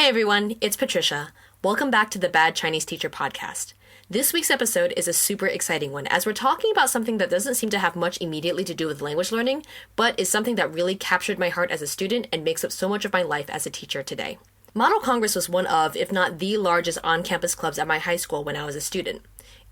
Hey everyone, it's Patricia. Welcome back to the Bad Chinese Teacher podcast. This week's episode is a super exciting one as we're talking about something that doesn't seem to have much immediately to do with language learning, but is something that really captured my heart as a student and makes up so much of my life as a teacher today. Model Congress was one of, if not the largest on-campus clubs at my high school when I was a student.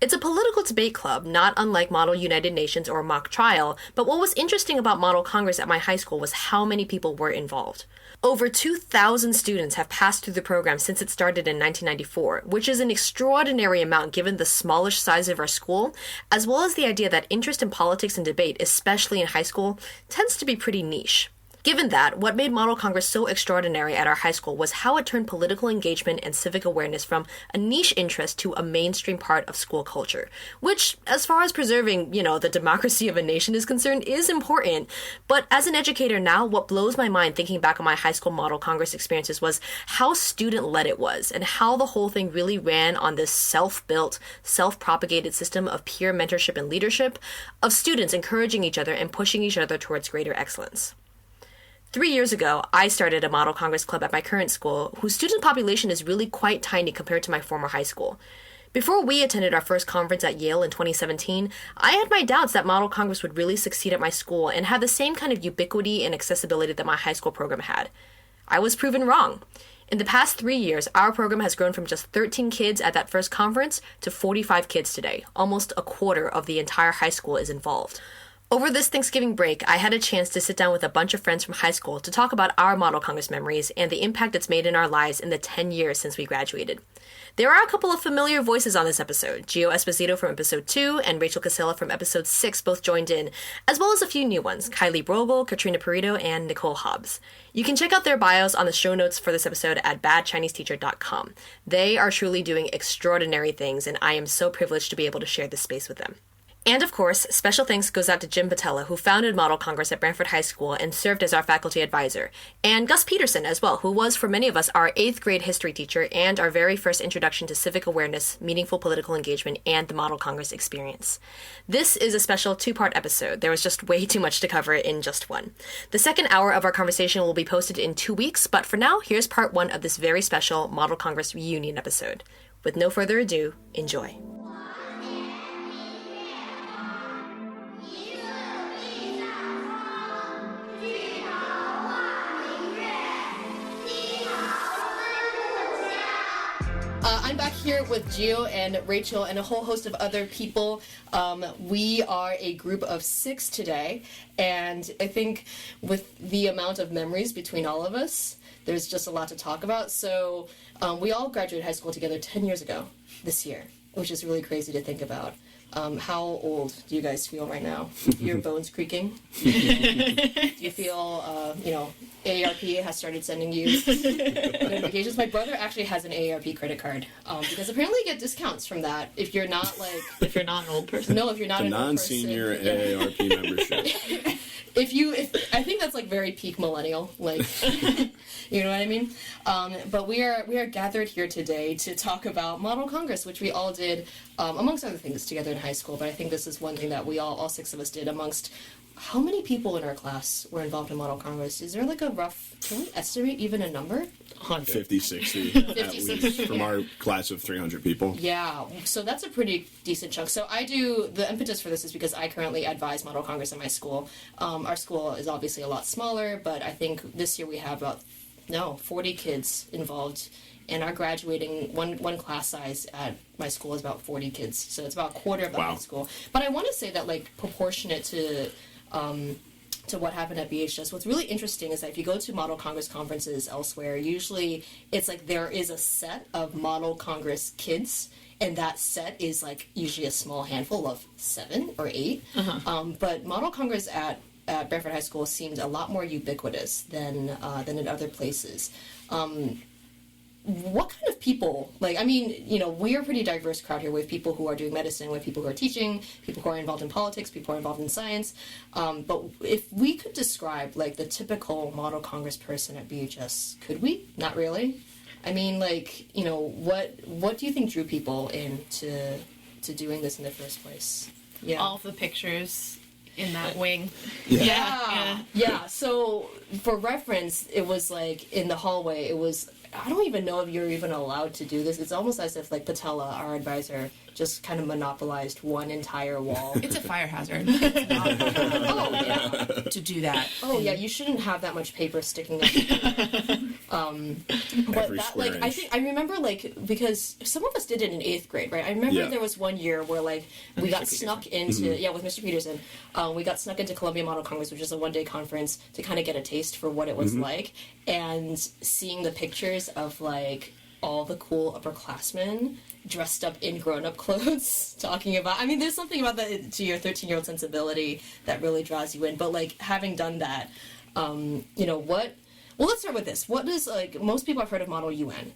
It's a political debate club, not unlike Model United Nations or Mock Trial, but what was interesting about Model Congress at my high school was how many people were involved. Over 2,000 students have passed through the program since it started in 1994, which is an extraordinary amount given the smallish size of our school, as well as the idea that interest in politics and debate, especially in high school, tends to be pretty niche. Given that, what made Model Congress so extraordinary at our high school was how it turned political engagement and civic awareness from a niche interest to a mainstream part of school culture, which, as far as preserving, the democracy of a nation is concerned, is important. But as an educator now, what blows my mind thinking back on my high school Model Congress experiences was how student-led it was, and how the whole thing really ran on this self-built, self-propagated system of peer mentorship and leadership, of students encouraging each other and pushing each other towards greater excellence. 3 years ago, I started a Model Congress club at my current school, whose student population is really quite tiny compared to my former high school. Before we attended our first conference at Yale in 2017, I had my doubts that Model Congress would really succeed at my school and have the same kind of ubiquity and accessibility that my high school program had. I was proven wrong. In the past 3 years, our program has grown from just 13 kids at that first conference to 45 kids today. Almost a quarter of the entire high school is involved. Over this Thanksgiving break, I had a chance to sit down with a bunch of friends from high school to talk about our Model Congress memories and the impact it's made in our lives in the 10 years since we graduated. There are a couple of familiar voices on this episode. Gio Esposito from episode 2 and Rachel Casella from episode 6 both joined in, as well as a few new ones, Kylie Brogel, Katrina Perito, and Nicole Hobbs. You can check out their bios on the show notes for this episode at badchinesesteacher.com. They are truly doing extraordinary things, and I am so privileged to be able to share this space with them. And of course, special thanks goes out to Jim Patella, who founded Model Congress at Brantford High School and served as our faculty advisor, and Gus Peterson as well, who was, for many of us, our 8th grade history teacher and our very first introduction to civic awareness, meaningful political engagement, and the Model Congress experience. This is a special 2-part episode. There was just way too much to cover in just one. The second hour of our conversation will be posted in 2 weeks, but for now, here's part 1 of this very special Model Congress reunion episode. With no further ado, enjoy. I'm back here with Gio and Rachel and a whole host of other people. We are a group of 6 today, and I think with the amount of memories between all of us, there's just a lot to talk about. So we all graduated high school together 10 years ago this year, which is really crazy to think about. How old do you guys feel right now? Your bones creaking? Do you feel, AARP has started sending you notifications? My brother actually has an AARP credit card because apparently you get discounts from that if you're not if you're not an old person. No, if you're not an old person. Non-senior AARP membership. I think that's like very peak millennial, like, you know what I mean? But we are gathered here today to talk about Model Congress, which we all did, amongst other things, together in high school. But I think this is one thing that we all 6 of us did amongst. How many people in our class were involved in Model Congress? Is there like a rough, can we estimate even a number? 50, 60 at least from our class of 300 people. Yeah, so that's a pretty decent chunk. So the impetus for this is because I currently advise Model Congress in my school. Our school is obviously a lot smaller, but I think this year we have about 40 kids involved, and our graduating one class size at my school is about 40 kids, so it's about a quarter of the high school. But I want to say that, like, proportionate to what happened at BHS, what's really interesting is that if you go to Model Congress conferences elsewhere, usually it's like there is a set of Model Congress kids, and that set is like usually a small handful of 7 or 8. But Model Congress at Brantford High School seemed a lot more ubiquitous than in other places. What kind of people, we're a pretty diverse crowd here. We have people who are doing medicine, we have people who are teaching, people who are involved in politics, people who are involved in science. But if we could describe, like, the typical Model Congress person at BHS, could we? Not really. I mean, what do you think drew people into doing this in the first place? Yeah. All of the pictures in that wing. Yeah. So, for reference, it was like in the hallway, it was I don't even know if you're even allowed to do this. It's almost as if like Patella, our advisor, just kind of monopolized one entire wall. It's a fire hazard. Oh yeah. To do that. Oh yeah, you shouldn't have that much paper sticking up. But Every that, square like, I inch. think I remember, like, because some of us did it in 8th grade, right? I remember Yeah. there was one year where, like, we Mr. got Peterson. snuck into with Mr. Peterson. We got snuck into Columbia Model Congress, which is a one-day conference, to kind of get a taste for what it was like, and seeing the pictures of like all the cool upperclassmen dressed up in grown-up clothes talking about, I mean, there's something about that to your 13-year-old sensibility that really draws you in. But like, having done that, you know, what, well, let's start with this. What is, like, most people have heard of Model UN,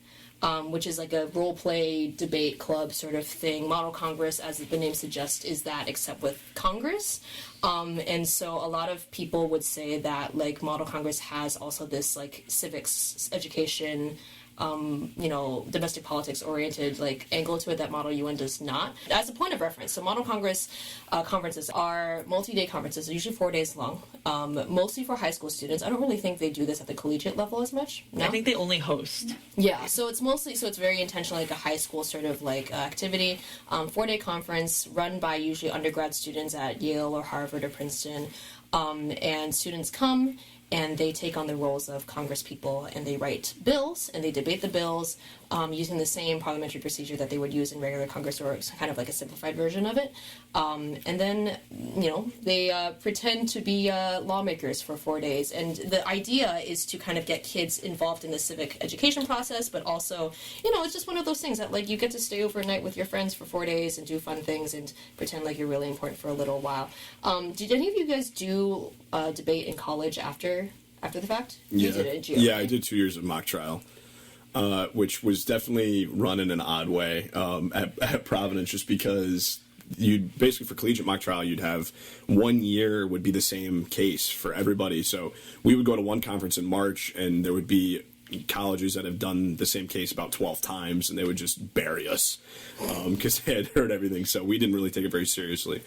which is like a role play debate club sort of thing. Model Congress, as the name suggests, is that, except with Congress. And so a lot of people would say that, like, Model Congress has also this, like, civics education, you know, domestic politics oriented, like, angle to it that Model UN does not. As a point of reference, so Model Congress conferences are multi-day conferences, they're usually 4 days long, mostly for high school students. I don't really think they do this at the collegiate level as much. No? I think they only host. Yeah, so it's mostly, so it's very intentional, like a high school sort of like activity. 4-day conference run by usually undergrad students at Yale or Harvard or Princeton. And students come and they take on the roles of Congress people and they write bills and they debate the bills using the same parliamentary procedure that they would use in regular Congress, or kind of like a simplified version of it. And then, you know, they pretend to be lawmakers for 4 days. And the idea is to kind of get kids involved in the civic education process, but also, you know, it's just one of those things that, like, you get to stay overnight with your friends for 4 days and do fun things and pretend like you're really important for a little while. Did any of you guys do debate in college after the fact? Yeah. You did it, didn't you? Yeah, I did 2 years of mock trial, which was definitely run in an odd way at Providence, just because you'd basically, for collegiate mock trial, you'd have 1 year would be the same case for everybody. So we would go to one conference in March, and there would be colleges that have done the same case about 12 times, and they would just bury us because they had heard everything. So we didn't really take it very seriously.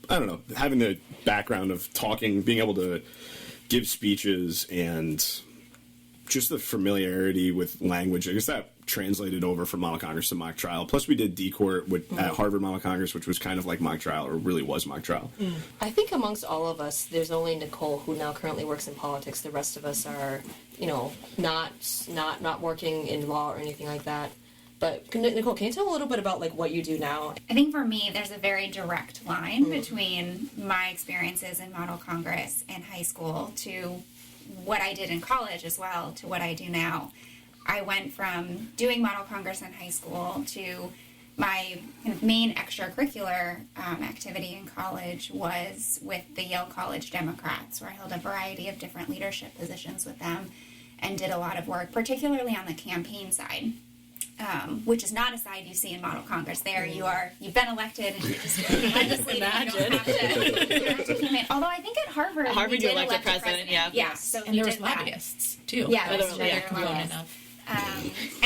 I don't know, having the background of talking, being able to give speeches, and just the familiarity with language, I guess that translated over from Model Congress to mock trial. Plus we did D-Court at Harvard Model Congress, which was kind of like mock trial, or really was mock trial. I think amongst all of us, there's only Nicole who now currently works in politics. The rest of us are, you know, not working in law or anything like that. But Nicole, can you tell a little bit about, like, what you do now? I think for me, there's a very direct line between my experiences in Model Congress in high school to what I did in college as well to what I do now. I went from doing Model Congress in high school to my kind of main extracurricular activity in college was with the Yale College Democrats, where I held a variety of different leadership positions with them and did a lot of work, particularly on the campaign side. Which is not a side you see in Model Congress. There you've been elected and you're just legislating. You don't have to campaign. Although I think at Harvard we You did elect a elect president, yeah. Yeah, so And we there was did that. lobbyists, too. Yeah, that's true. Yeah, There were Grown lobbyists. enough.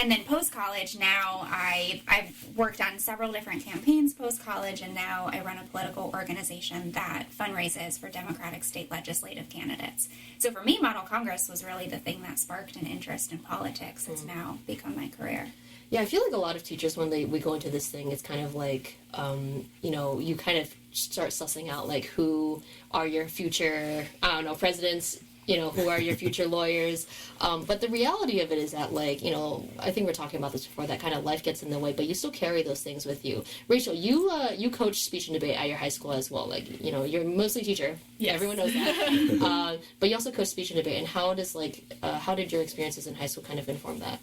And then post-college, now I've worked on several different campaigns post-college, and now I run a political organization that fundraises for Democratic state legislative candidates. So for me, Model Congress was really the thing that sparked an interest in politics. It's now become my career. Yeah, I feel like a lot of teachers, when we go into this thing, it's kind of like, you know, you kind of start sussing out, like, who are your future, I don't know, presidents, you know, who are your future lawyers. But the reality of it is that, like, you know, I think we were talking about this before, that kind of life gets in the way, but you still carry those things with you. Rachel, you coach speech and debate at your high school as well. Like, you know, you're mostly a teacher. Yes. Everyone knows that. But you also coach speech and debate. And how did your experiences in high school kind of inform that?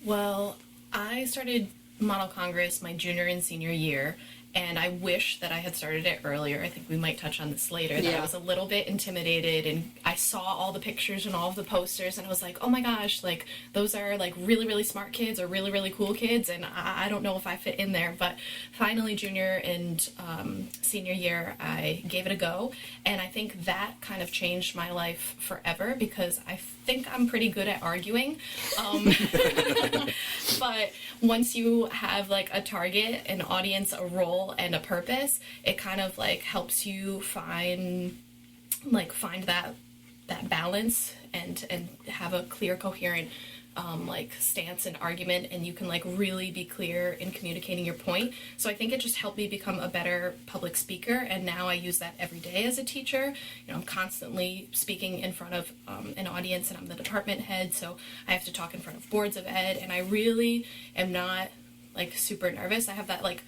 Well, I started Model Congress my junior and senior year, and I wish that I had started it earlier. I think we might touch on this later, that I was a little bit intimidated, and I saw all the pictures and all of the posters, and I was like, oh my gosh, like, those are, like, really, really smart kids or really, really cool kids, and I don't know if I fit in there. But finally, junior and senior year, I gave it a go, and I think that kind of changed my life forever, because I think I'm pretty good at arguing. But once you have, like, a target, an audience, a role, and a purpose, it kind of, like, helps you find that balance and have a clear, coherent like stance and argument, and you can like really be clear in communicating your point. So I think it just helped me become a better public speaker, and now I use that every day as a teacher. I'm constantly speaking in front of an audience, and I'm the department head, so I have to talk in front of boards of ed, and I really am not like super nervous. I have that like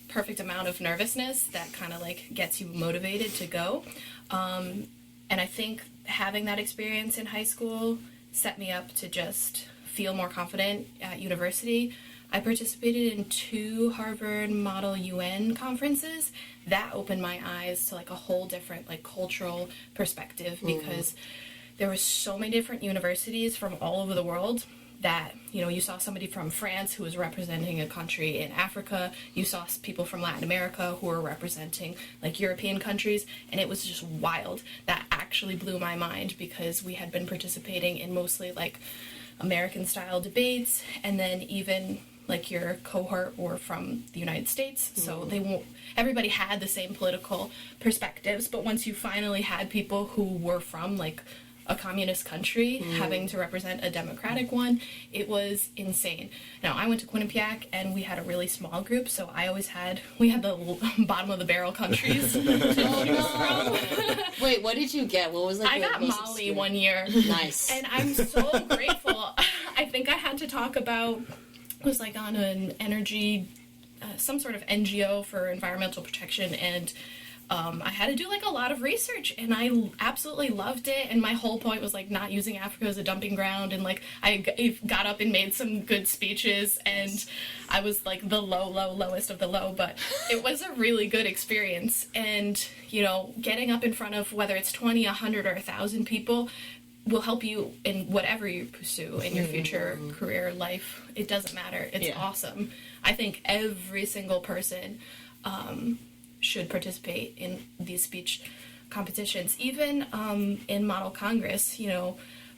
perfect amount of nervousness that kind of like gets you motivated to go. And I think having that experience in high school set me up to just feel more confident at university. I participated in 2 Harvard Model UN conferences. That opened my eyes to like a whole different like cultural perspective, because there were so many different universities from all over the world that, you saw somebody from France who was representing a country in Africa, you saw people from Latin America who were representing like European countries, and it was just wild. That actually blew my mind, because we had been participating in mostly like American style debates, and then even like your cohort were from the United States, so everybody had the same political perspectives, but once you finally had people who were from like a communist country having to represent a democratic one, it was insane. Now, I went to Quinnipiac, and we had a really small group, so we had the bottom of the barrel countries to choose from. Wait, what did you get? What was like? I got Mali one year. Nice. And I'm so grateful. I think I had to talk about, it was like on an energy, some sort of NGO for environmental protection, and I had to do like a lot of research, and I absolutely loved it. And my whole point was like not using Africa as a dumping ground, and like I got up and made some good speeches, and I was like the lowest of the low, but it was a really good experience. And getting up in front of whether it's 20, 100, or 1,000 people will help you in whatever you pursue in your future career life. It doesn't matter. It's awesome. I think every single person should participate in these speech competitions. Even in Model Congress,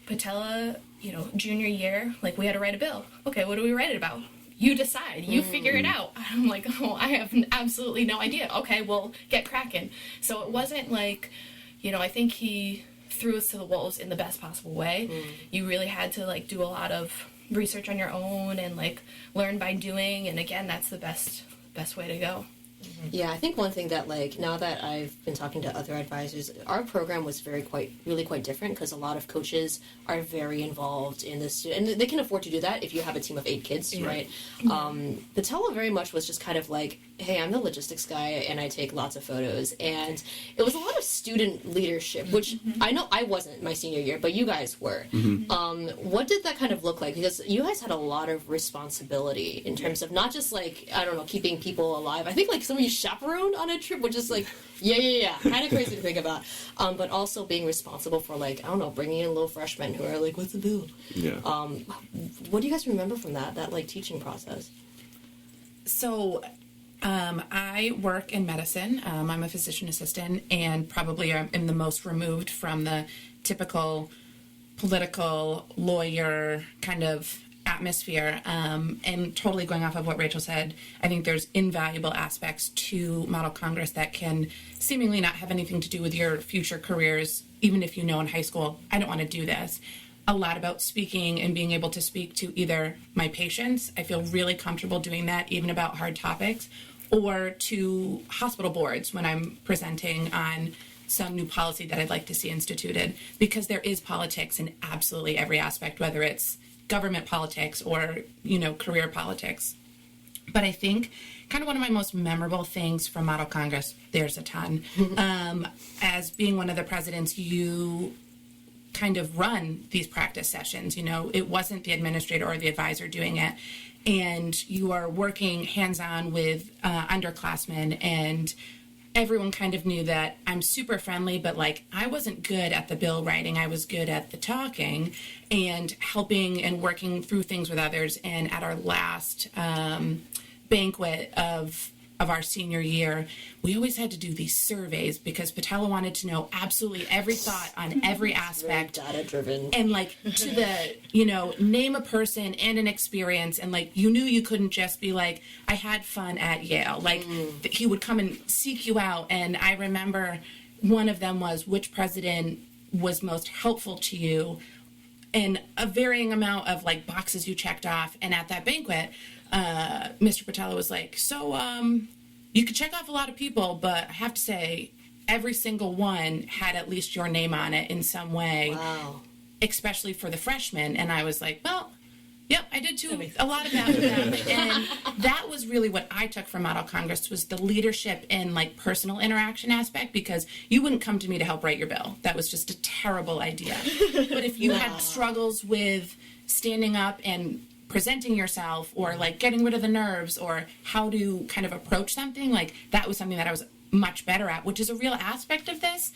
Patella, junior year, like we had to write a bill. Okay, what do we write it about? You decide. You figure it out. I'm like, I have absolutely no idea. Okay, well, get cracking. So it wasn't like, I think he threw us to the wolves in the best possible way. You really had to like do a lot of research on your own and like learn by doing. And again, that's the best way to go. Yeah, I think one thing that, like, now that I've been talking to other advisors, our program was really quite different, because a lot of coaches are very involved in this, and they can afford to do that if you have a team of 8 kids, right? Patella very much was just kind of like, hey, I'm the logistics guy, and I take lots of photos, and it was a lot of student leadership, which I know I wasn't my senior year, but you guys were. What did that kind of look like? Because you guys had a lot of responsibility in terms of not just, like, I don't know, keeping people alive. I think, like, some of you chaperoned on a trip, which is, like, kind of crazy to think about. But also being responsible for, like, I don't know, bringing in little freshmen who are like, what's the bill? Yeah. What do you guys remember from that like, teaching process? So, I work in medicine. I'm a physician assistant, and probably am the most removed from the typical political lawyer kind of atmosphere. And totally going off of what Rachel said, I think there's invaluable aspects to Model Congress that can seemingly not have anything to do with your future careers, even if you know in high school, I don't want to do this. A lot about speaking and being able to speak to either my patients, I feel really comfortable doing that, even about hard topics, or to hospital boards when I'm presenting on some new policy that I'd like to see instituted, because there is politics in absolutely every aspect, whether it's government politics or, career politics. But I think kind of one of my most memorable things from Model Congress, there's a ton, as being one of the presidents, you kind of run these practice sessions. It wasn't the administrator or the advisor doing it, and you are working hands-on with underclassmen, and everyone kind of knew that I'm super friendly, but like I wasn't good at the bill writing. I was good at the talking and helping and working through things with others. And at our last banquet of our senior year, we always had to do these surveys because Patella wanted to know absolutely every thought on every aspect. Very data-driven. And like to the, name a person and an experience. And like, you knew you couldn't just be like, I had fun at Yale. Like he would come and seek you out. And I remember one of them was, which president was most helpful to you, and a varying amount of like boxes you checked off. And at that banquet, Mr. Patella was like, so you could check off a lot of people, but I have to say every single one had at least your name on it in some way. Wow. Especially for the freshmen. And I was like, well, yep, I did too. A lot of that with them. And that was really what I took from Model Congress, was the leadership and like personal interaction aspect, because you wouldn't come to me to help write your bill. That was just a terrible idea. But if you had struggles with standing up and presenting yourself, or like getting rid of the nerves, or how to kind of approach something, like that was something that I was much better at, which is a real aspect of this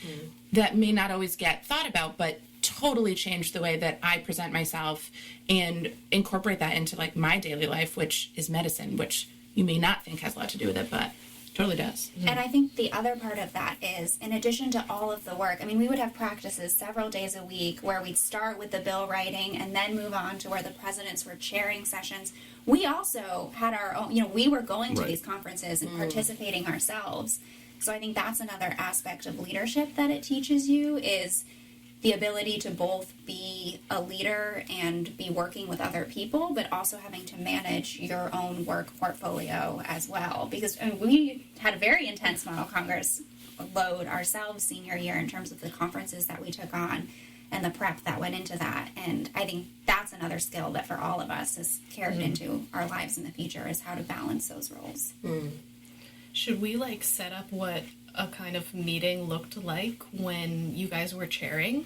that may not always get thought about, but totally changed the way that I present myself and incorporate that into like my daily life, which is medicine, which you may not think has a lot to do with it, but totally does. And I think the other part of that is, in addition to all of the work, I mean, we would have practices several days a week where we'd start with the bill writing and then move on to where the presidents were chairing sessions. We also had our own, we were going to these conferences and participating ourselves. So I think that's another aspect of leadership that it teaches you, is the ability to both be a leader and be working with other people, but also having to manage your own work portfolio as well. Because we had a very intense Model Congress load ourselves senior year in terms of the conferences that we took on and the prep that went into that. And I think that's another skill that for all of us is carried into our lives in the future, is how to balance those roles. Should we like set up what a kind of meeting looked like when you guys were chairing?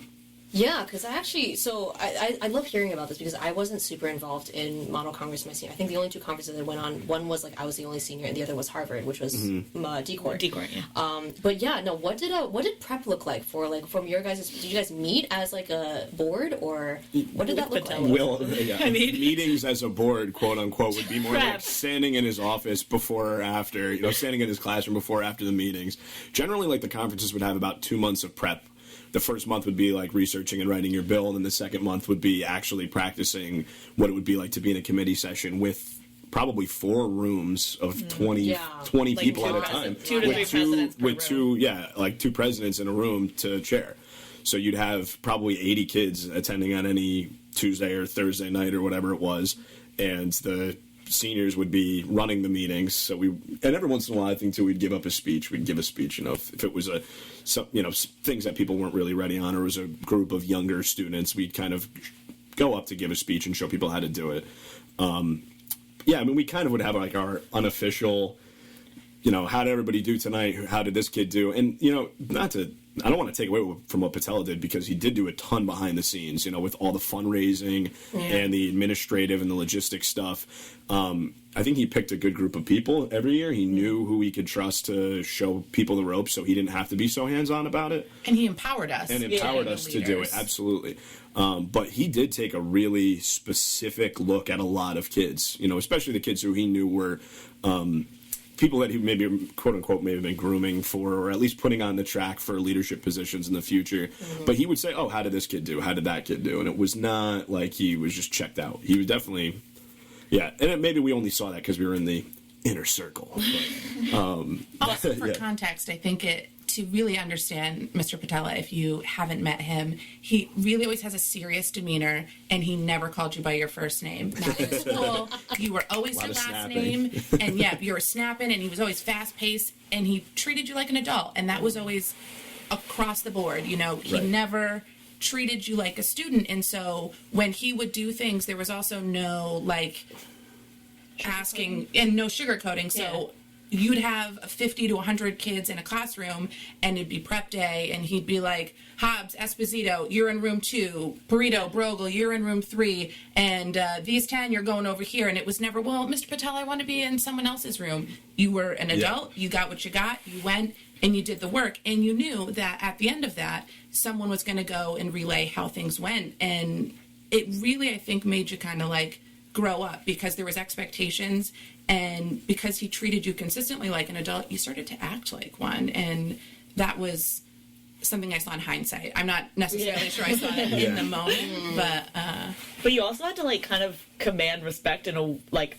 Yeah, because I love hearing about this, because I wasn't super involved in Model Congress my senior. I think the only two conferences I went on, one was like I was the only senior, and the other was Harvard, which was D-Court. D-Court, yeah. But yeah, no, what did prep look like for, like, from your guys? Did you guys meet as like a board, or what did that look like? Well, meetings as a board, quote unquote, would be more like standing in his office before or after, standing in his classroom before or after the meetings. Generally, like, the conferences would have about 2 months of prep. The first month would be like researching and writing your bill, and then the second month would be actually practicing what it would be like to be in a committee session with probably 4 rooms of 20 like people at a time. 2 to 3 presidents per room. Like 2 presidents in a room to chair. So you'd have probably 80 kids attending on any Tuesday or Thursday night or whatever it was, and the seniors would be running the meetings. So and every once in a while, I think too, we'd give a speech, if it was things that people weren't really ready on, or it was a group of younger students, we'd kind of go up to give a speech and show people how to do it. We kind of would have like our unofficial, how did everybody do tonight? How did this kid do? And, I don't want to take away from what Patella did, because he did do a ton behind the scenes, with all the fundraising and the administrative and the logistics stuff. I think he picked a good group of people every year. He knew who he could trust to show people the ropes, so he didn't have to be so hands-on about it. And he empowered us. And empowered us to do it, absolutely. But he did take a really specific look at a lot of kids, especially the kids who he knew were people that he maybe, quote-unquote, may have been grooming for, or at least putting on the track for leadership positions in the future. But he would say, oh, how did this kid do? How did that kid do? And it was not like he was just checked out. He was definitely, and maybe we only saw that because we were in the inner circle. But, also, for context, I think to really understand Mr. Patella, if you haven't met him, he really always has a serious demeanor, and he never called you by your first name. Not in school. You were always your last name, and you were snapping, and he was always fast-paced, and he treated you like an adult, and that was always across the board. He never treated you like a student, and so when he would do things, there was also no, asking, and no sugarcoating, so you'd have 50 to 100 kids in a classroom, and it'd be prep day, and he'd be like, Hobbs, Esposito, you're in room 2, Burrito, Brogel, you're in room 3, and these 10, you're going over here. And it was never, well, Mr. Patel, I want to be in someone else's room. You were an adult, you got what you got, you went, and you did the work, and you knew that at the end of that, someone was going to go and relay how things went, and it really, I think, made you kind of grow up, because there was expectations, and because he treated you consistently like an adult, you started to act like one, and that was something I saw in hindsight. I'm not necessarily sure I saw it in the moment, but you also had to kind of command respect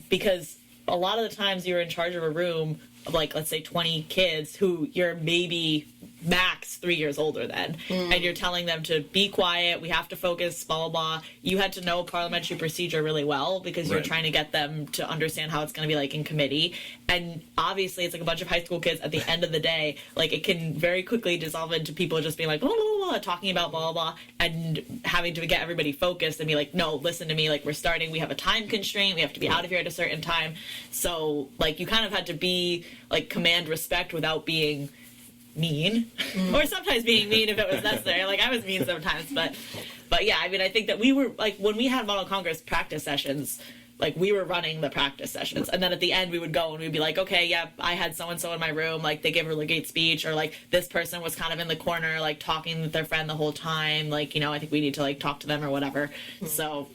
because a lot of the times you're in charge of a room of let's say 20 kids who you're maybe max 3 years older then, and you're telling them to be quiet, we have to focus, blah blah blah. You had to know parliamentary procedure really well because you're trying to get them to understand how it's going to be like in committee, and obviously it's like a bunch of high school kids. At the end of the day, like, it can very quickly dissolve into people just being like blah blah blah, blah talking about blah blah blah, and having to get everybody focused and be like, no, listen to me, like, we're starting, we have a time constraint, we have to be out of here at a certain time. So like, you kind of had to be like command respect without being mean, or sometimes being mean if it was necessary. Like, I was mean sometimes, but yeah, I mean, I think that we were like, when we had Model Congress practice sessions, like, we were running the practice sessions, and then at the end we would go and we'd be like, okay, yeah, I had so and so in my room, like, they gave a really great speech, or like, this person was kind of in the corner like talking with their friend the whole time, like, you know, I think we need to like talk to them or whatever. So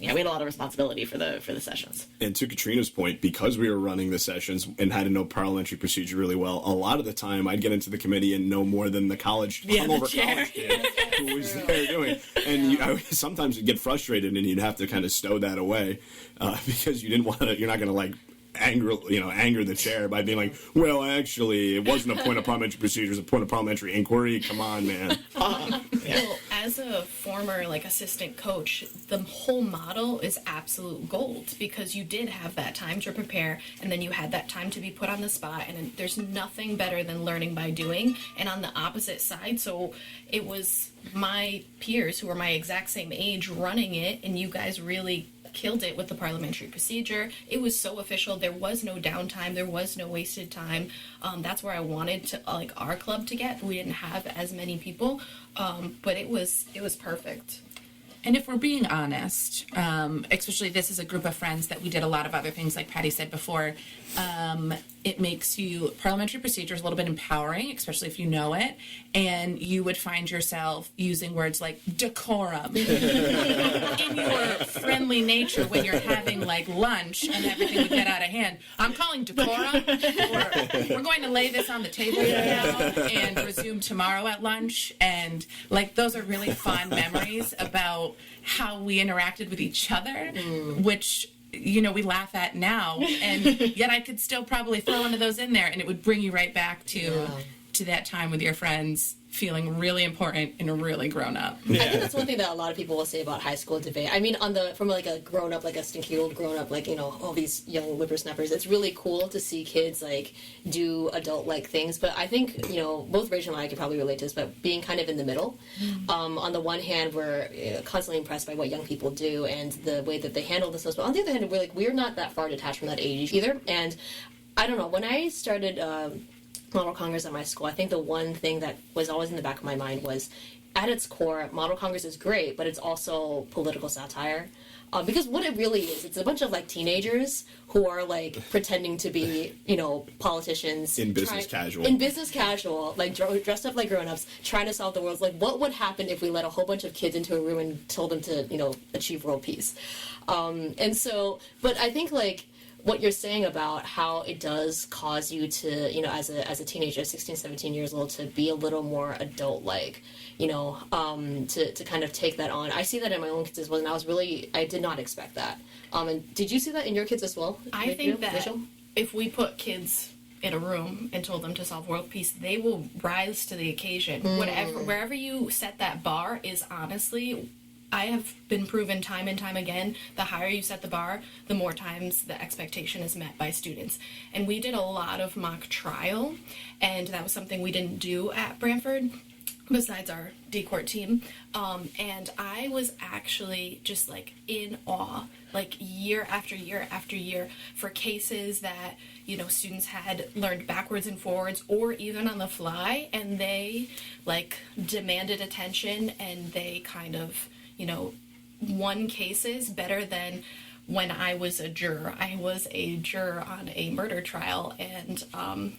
yeah, we had a lot of responsibility for the sessions. And to Katrina's point, because we were running the sessions and had to know parliamentary procedure really well, a lot of the time I'd get into the committee and know more than the college hungover college kid who was there doing. And I sometimes you'd get frustrated and you'd have to kind of stow that away because you didn't want to. You're not going to like anger the chair by being like, well, actually, it wasn't a point of parliamentary procedure, it was a point of parliamentary inquiry. Come on, man. Well, as a former like assistant coach, the whole model is absolute gold because you did have that time to prepare, and then you had that time to be put on the spot, and there's nothing better than learning by doing. And on the opposite side, so it was my peers who were my exact same age running it, and you guys really killed it with the parliamentary procedure. It was so official. There was no downtime. There was no wasted time. That's where I wanted to like our club to get. We didn't have as many people, but it was perfect. And if we're being honest, especially this is a group of friends that we did a lot of other things, like Patty said before, it makes you, parliamentary procedure is a little bit empowering, especially if you know it, and you would find yourself using words like decorum in your friendly nature when you're having like lunch and everything would get out of hand. I'm calling decorum, or we're going to lay this on the table now and resume tomorrow at lunch. And like, those are really fond memories about how we interacted with each other, which, you know, we laugh at now, and yet I could still probably throw one of those in there and it would bring you right back to that time with your friends, feeling really important and really grown up. I think that's one thing that a lot of people will say about high school debate. I mean, from like a grown up, like a stinky old grown up, like, you know, all these young whippersnappers, it's really cool to see kids like do adult like things. But I think, you know, both Rachel and I could probably relate to this, but being kind of in the middle. On the one hand, we're constantly impressed by what young people do and the way that they handle themselves. But on the other hand, we're not that far detached from that age either. And I don't know, when I started Model Congress at my school, I think the one thing that was always in the back of my mind was, at its core, Model Congress is great, but it's also political satire. Because what it really is, it's a bunch of like teenagers who are like pretending to be, you know, politicians. In business casual, like dressed up like grown-ups, trying to solve the world. Like, what would happen if we let a whole bunch of kids into a room and told them to, you know, achieve world peace? And so, but I think like, what you're saying about how it does cause you to, you know, as a teenager, 16, 17 years old, to be a little more adult-like, you know, to kind of take that on. I see that in my own kids as well, and I did not expect that. And did you see that in your kids as well? I think that if we put kids in a room and told them to solve world peace, they will rise to the occasion. Wherever you set that bar is honestly, I have been proven time and time again, the higher you set the bar, the more times the expectation is met by students. And we did a lot of mock trial, and that was something we didn't do at Brantford, besides our D-Court team. And I was actually just like in awe, like year after year after year, for cases that, you know, students had learned backwards and forwards or even on the fly, and they like demanded attention, and they kind of, you know, won cases better than when I was a juror. I was a juror on a murder trial, and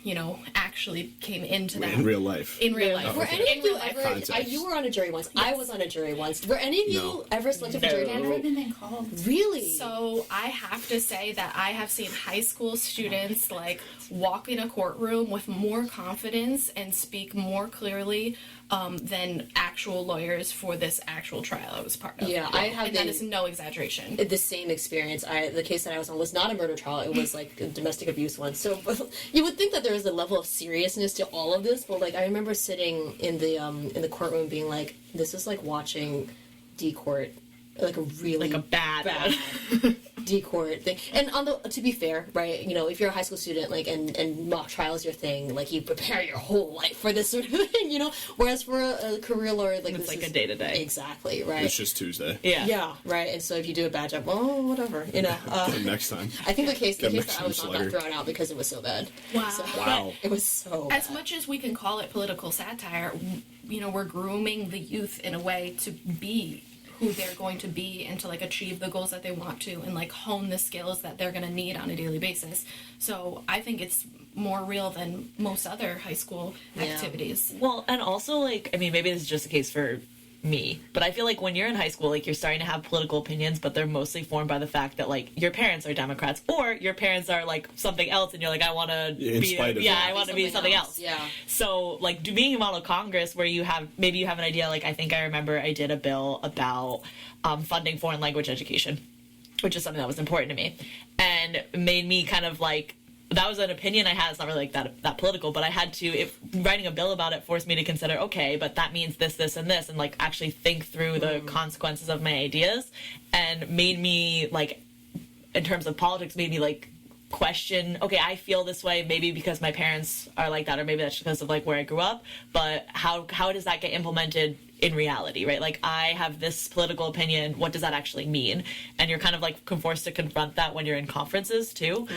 you know, actually came into that in real life. In real life. Were any of you Context. ever? You were on a jury once. Yes. I was on a jury once. Were any of you ever selected for jury duty? I've never been called. Really? So I have to say that I have seen high school students like walk in a courtroom with more confidence and speak more clearly than actual lawyers for this actual trial I was part of. Yeah, I have and that is no exaggeration. The same experience. The case that I was on was not a murder trial. It was like a domestic abuse one. So you would think that there was a level of seriousness to all of this, but like I remember sitting in the courtroom being like, this is like watching D-Court, like a really like a bad D-Court thing. And to be fair, right, you know, if you're a high school student, like, and mock trial is your thing, like, you prepare your whole life for this sort of thing, you know? Whereas for a career lawyer, like, it's this like is a day-to-day. Exactly, right? It's just Tuesday. Yeah, right. And so if you do a bad job, well, whatever, you know. Next time. I think the case that I was on got Slugger. thrown out because it was so bad. Wow. So, Wow. It was so As bad. much as we can call it political satire, you know, we're grooming the youth in a way to be who they're going to be and to like achieve the goals that they want to and like hone the skills that they're going to need on a daily basis. So I think it's more real than most other high school activities. Well, and also, like, I mean, maybe this is just a case for me, but I feel like when you're in high school, like, you're starting to have political opinions, but they're mostly formed by the fact that, like, your parents are Democrats, or your parents are, like, something else, and you're like, I want to I want to be something else. Yeah. So, like, being a model Congress where you have an idea, like, I think I remember I did a bill about funding foreign language education, which is something that was important to me, and made me kind of, like, that was an opinion I had. It's not really like that political, but I had to, writing a bill about it forced me to consider, okay, but that means this, this, and this, and like actually think through the consequences of my ideas, and made me, like, in terms of politics, made me like question, okay, I feel this way maybe because my parents are like that, or maybe that's because of like where I grew up, but how does that get implemented in reality, right? Like, I have this political opinion, what does that actually mean? And you're kind of like forced to confront that when you're in conferences too.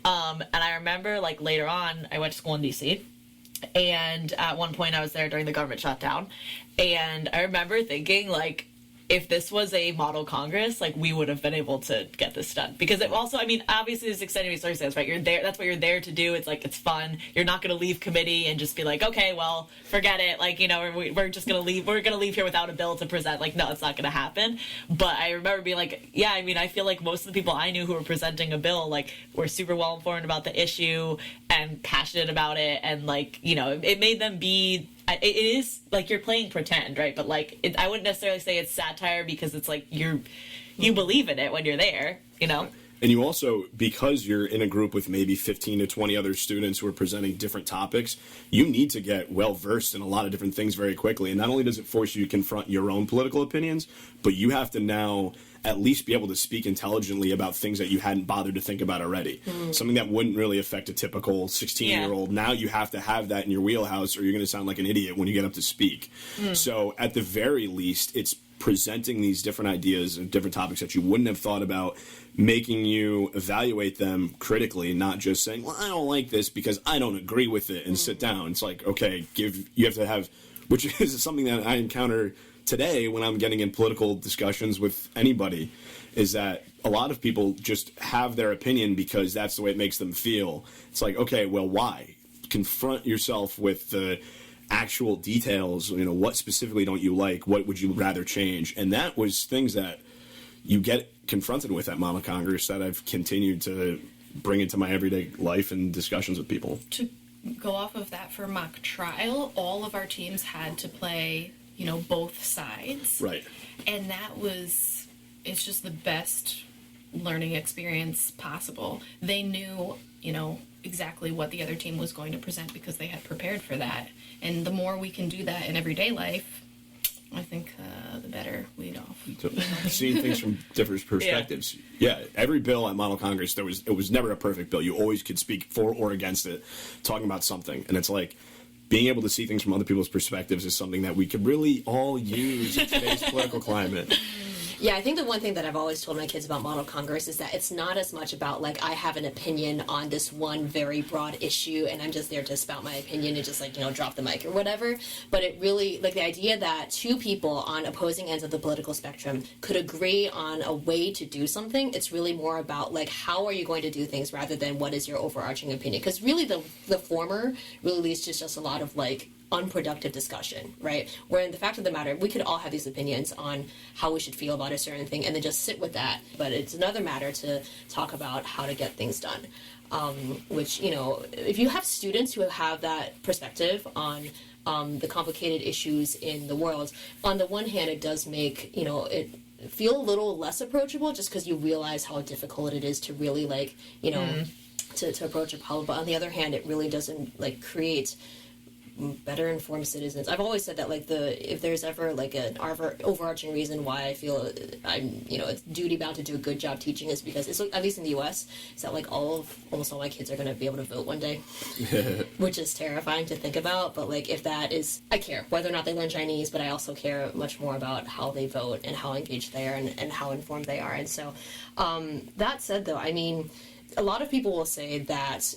And I remember, like, later on, I went to school in DC, and at one point I was there during the government shutdown, and I remember thinking, like, if this was a model Congress, like, we would have been able to get this done. Because it also, I mean, obviously there's extenuating circumstances, right? You're there, that's what you're there to do. It's like, it's fun. You're not going to leave committee and just be like, okay, well, forget it. Like, you know, we're just going to leave. We're going to leave here without a bill to present. Like, no, it's not going to happen. But I remember being like, yeah, I mean, I feel like most of the people I knew who were presenting a bill, like, were super well informed about the issue and passionate about it. And, like, you know, it made them be, it is like you're playing pretend, right? But like, I wouldn't necessarily say it's satire because it's like you believe in it when you're there, you know? And you also, because you're in a group with maybe 15 to 20 other students who are presenting different topics, you need to get well versed in a lot of different things very quickly. And not only does it force you to confront your own political opinions, but you have to now at least be able to speak intelligently about things that you hadn't bothered to think about already. Something that wouldn't really affect a typical 16-year-old. Now you have to have that in your wheelhouse, or you're going to sound like an idiot when you get up to speak. So at the very least, it's presenting these different ideas and different topics that you wouldn't have thought about, making you evaluate them critically, not just saying, well, I don't like this because I don't agree with it, and sit down. It's like, okay, you have to have, which is something that I encounter today when I'm getting in political discussions with anybody, is that a lot of people just have their opinion because that's the way it makes them feel. It's like, okay, well, why? Confront yourself with the actual details. You know, what specifically don't you like? What would you rather change? And that was things that you get confronted with at Mama Congress that I've continued to bring into my everyday life and discussions with people. To go off of that, for mock trial, all of our teams had to play, you know, both sides. Right. And it's just the best learning experience possible. They knew, you know, exactly what the other team was going to present because they had prepared for that. And the more we can do that in everyday life, I think the better we'd off. Seeing things from different perspectives. Yeah, every bill at Model Congress, it was never a perfect bill. You always could speak for or against it, talking about something. And it's like, being able to see things from other people's perspectives is something that we could really all use in today's political climate. Yeah, I think the one thing that I've always told my kids about Model Congress is that it's not as much about, like, I have an opinion on this one very broad issue and I'm just there to spout my opinion and just, like, you know, drop the mic or whatever. But it really, like, the idea that two people on opposing ends of the political spectrum could agree on a way to do something, it's really more about, like, how are you going to do things rather than what is your overarching opinion. Because really the former really leads to just a lot of, like, unproductive discussion, right? Where in the fact of the matter, we could all have these opinions on how we should feel about a certain thing and then just sit with that. But it's another matter to talk about how to get things done. Which, if you have students who have that perspective on the complicated issues in the world, on the one hand, it does make, it feel a little less approachable just because you realize how difficult it is to really, to approach a problem. But on the other hand, it really doesn't, create better informed citizens. I've always said that if there's ever an overarching reason why I feel I'm it's duty bound to do a good job teaching is because it's at least in the US is that almost all my kids are going to be able to vote one day, which is terrifying to think about. But if that is, I care whether or not they learn Chinese, but I also care much more about how they vote and how engaged they are and how informed they are. And so that said, though, I mean, a lot of people will say that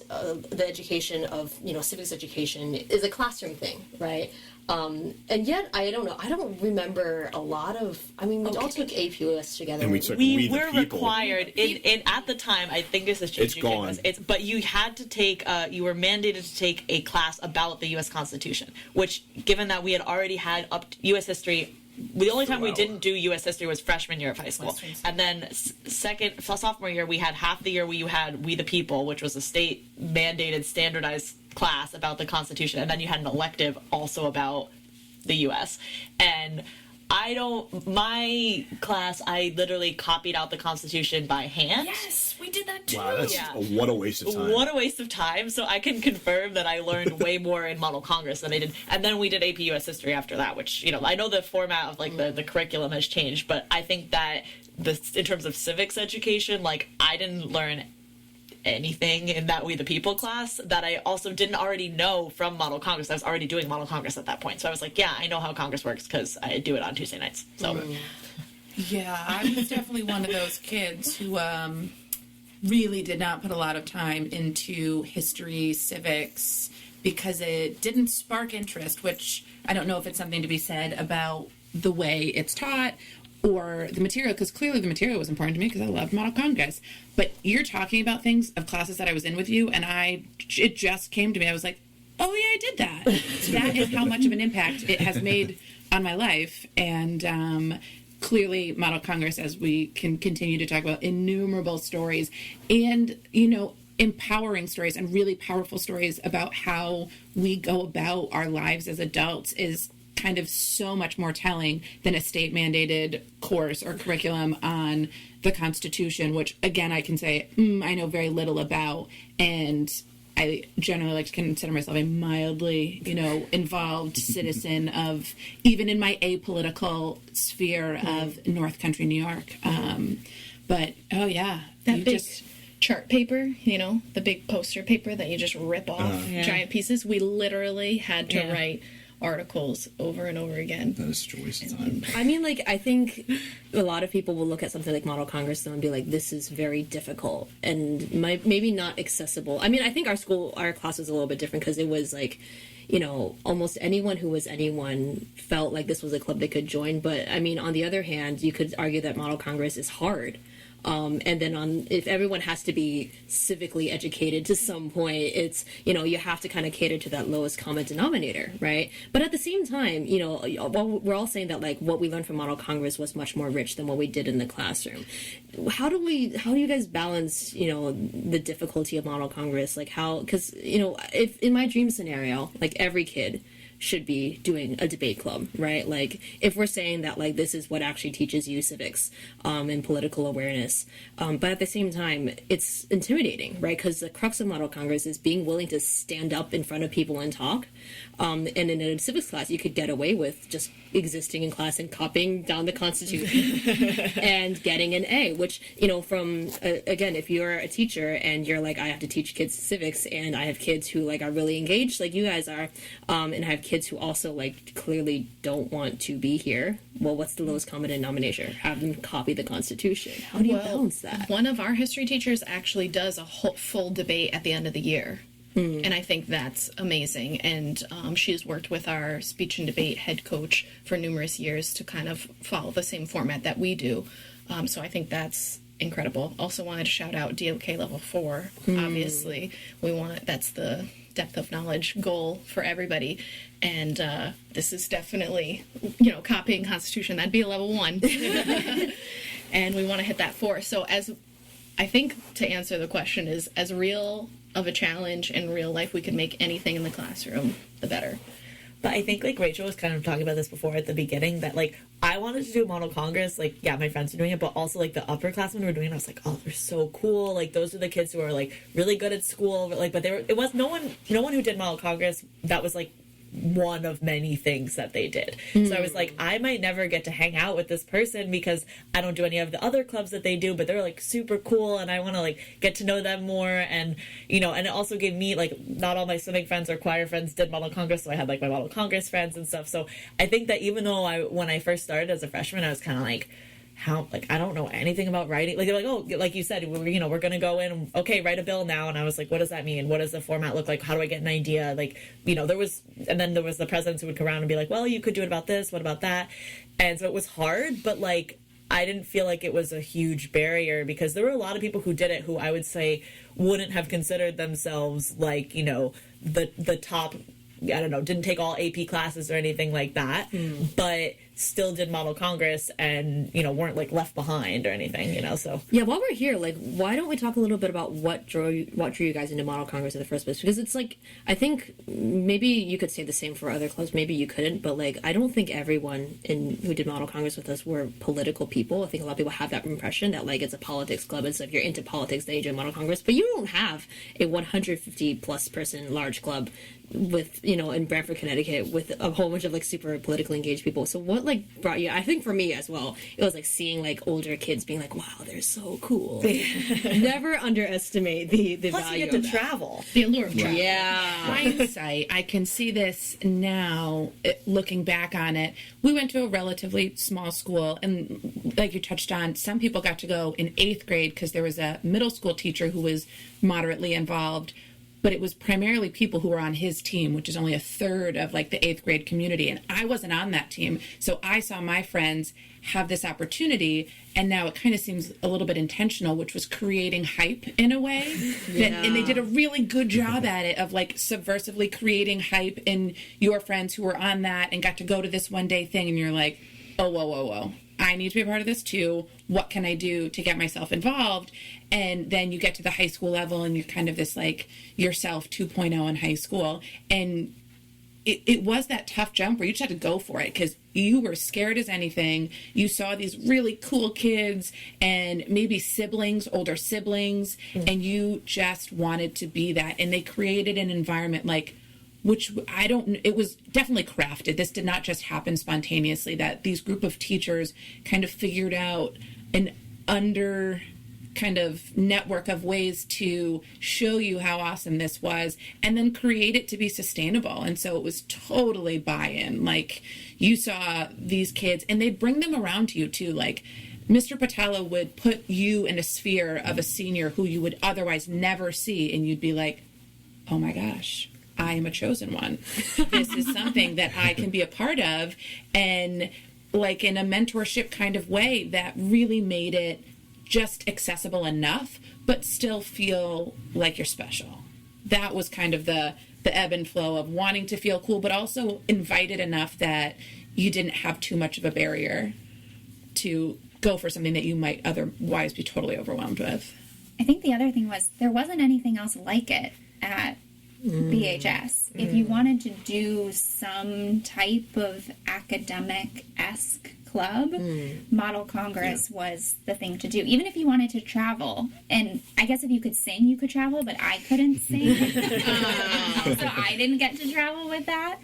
the education of, civics education is a classroom thing, right? And yet, I don't know. I don't remember a lot of. I mean, we all took AP US together. And we took we the were people. Required in at the time. I think this is changing. It's gone. But you had to take. You were mandated to take a class about the U.S. Constitution, which, given that we had already had U.S. history. The only time we didn't do U.S. history was freshman year of high school. And then sophomore year, we had half the year where you had We the People, which was a state-mandated, standardized class about the Constitution. And then you had an elective also about the U.S. And my class, I literally copied out the Constitution by hand. Yes, we did that too. Wow, that's what a waste of time. What a waste of time. So I can confirm that I learned way more in Model Congress than I did. And then we did AP US History after that, which, I know the format of the curriculum has changed, but I think that in terms of civics education, I didn't learn anything in that We the People class that I also didn't already know from Model Congress. I was already doing Model Congress at that point. So I was like, yeah, I know how Congress works because I do it on Tuesday nights. So Yeah, I was definitely one of those kids who really did not put a lot of time into history, civics, because it didn't spark interest, which I don't know if it's something to be said about the way it's taught or the material, because clearly the material was important to me because I loved Model Congress. But you're talking about things of classes that I was in with you, and it just came to me. I was like, oh yeah, I did that. That is how much of an impact it has made on my life. And clearly Model Congress, as we can continue to talk about, innumerable stories and, empowering stories and really powerful stories about how we go about our lives as adults is kind of so much more telling than a state-mandated course or curriculum on the Constitution, which, again, I can say I know very little about, and I generally like to consider myself a mildly, involved citizen of, even in my apolitical sphere of North Country, New York. But, oh, yeah. That big chart paper, the big poster paper that you just rip off giant pieces, we literally had to write articles over and over again. That is such a waste of time. I mean, I think a lot of people will look at something like Model Congress though and be like, this is very difficult and maybe not accessible. I mean, I think our class was a little bit different because it was almost anyone who was anyone felt like this was a club they could join. But I mean, on the other hand, you could argue that Model Congress is hard. And then if everyone has to be civically educated to some point, it's, you have to kind of cater to that lowest common denominator, right? But at the same time, we're all saying that what we learned from Model Congress was much more rich than what we did in the classroom. How do you guys balance, the difficulty of Model Congress? Because, if in my dream scenario, every kid should be doing a debate club, right? If we're saying that this is what actually teaches you civics and political awareness, but at the same time it's intimidating, right? Because the crux of Model Congress is being willing to stand up in front of people and talk, and in a civics class you could get away with just existing in class and copying down the Constitution and getting an A, which from again, if you're a teacher and you're I have to teach kids civics and I have kids who are really engaged like you guys are, and I have kids who also clearly don't want to be here. Well, what's the lowest common denominator? Have them copy the Constitution. How do you balance that? One of our history teachers actually does a full debate at the end of the year. And I think that's amazing. And she's worked with our speech and debate head coach for numerous years to kind of follow the same format that we do. So I think that's incredible. Also wanted to shout out DOK Level 4. Obviously, that's the depth of knowledge goal for everybody. And this is definitely, copying Constitution. That'd be a level 1. And we want to hit that 4. So I think to answer the question is, as real of a challenge in real life we could make anything in the classroom, the better. But I think, like, Rachel was kind of talking about this before at the beginning, that, like, I wanted to do Model Congress. Like, yeah, my friends were doing it, but also, like, the upperclassmen were doing it. I was like, oh, they're so cool. Like, those are the kids who are, like, really good at school. But, like, it was no one who did Model Congress that was, like, one of many things that they did. So I was like, I might never get to hang out with this person because I don't do any of the other clubs that they do, but they're like super cool and I want to like get to know them more. And and it also gave me, like, not all my swimming friends or choir friends did Model Congress, so I had like my Model Congress friends and stuff. So I think that even though when I first started as a freshman, I was kind of like, I don't know anything about writing. Like, they're like, oh, like you said, we're going to go in and, okay, write a bill now. And I was like, what does that mean? What does the format look like? How do I get an idea? Like, there was the presidents who would come around and be like, well, you could do it about this. What about that? And so it was hard, but like, I didn't feel like it was a huge barrier because there were a lot of people who did it who I would say wouldn't have considered themselves like, the top, I don't know, didn't take all AP classes or anything like that, but still did Model Congress and, weren't like left behind or anything, so. Yeah, while we're here, like, why don't we talk a little bit about what drew you guys into Model Congress in the first place? Because it's like, I think maybe you could say the same for other clubs, maybe you couldn't, but like, I don't think everyone who did Model Congress with us were political people. I think a lot of people have that impression that like it's a politics club, and so if you're into politics, then you join Model Congress, but you don't have a 150 plus person large club with, in Brantford, Connecticut, with a whole bunch of like super politically engaged people. So what like brought you? I think for me as well, it was like seeing like older kids being like, wow, they're so cool. Never underestimate the Plus value you get of to that. travel. The allure of travel. Yeah. Hindsight, I can see this now, looking back on it. We went to a relatively small school, and like you touched on, some people got to go in 8th grade because there was a middle school teacher who was moderately involved, but it was primarily people who were on his team, which is only a third of like the 8th grade community. And I wasn't on that team. So I saw my friends have this opportunity, and now it kind of seems a little bit intentional, which was creating hype in a way. And they did a really good job at it of like subversively creating hype in your friends who were on that and got to go to this one day thing. And you're like, oh, whoa. I need to be a part of this too. What can I do to get myself involved? And then you get to the high school level and you're kind of this like yourself 2.0 in high school. And it was that tough jump where you just had to go for it because you were scared as anything. You saw these really cool kids and maybe older siblings, and you just wanted to be that. And they created an environment it was definitely crafted. This did not just happen spontaneously, that these group of teachers kind of figured out an kind of network of ways to show you how awesome this was and then create it to be sustainable. And so it was totally buy-in. Like, you saw these kids and they'd bring them around to you too. Like, Mr. Patella would put you in a sphere of a senior who you would otherwise never see, and you'd be like, oh my gosh, I am a chosen one. This is something that I can be a part of, and like in a mentorship kind of way that really made it just accessible enough, but still feel like you're special. That was kind of the ebb and flow of wanting to feel cool, but also invited enough that you didn't have too much of a barrier to go for something that you might otherwise be totally overwhelmed with. I think the other thing was there wasn't anything else like it at BHS. If you wanted to do some type of academic-esque club, Model Congress was the thing to do. Even if you wanted to travel, and I guess if you could sing, you could travel, but I couldn't sing. So I didn't get to travel with that.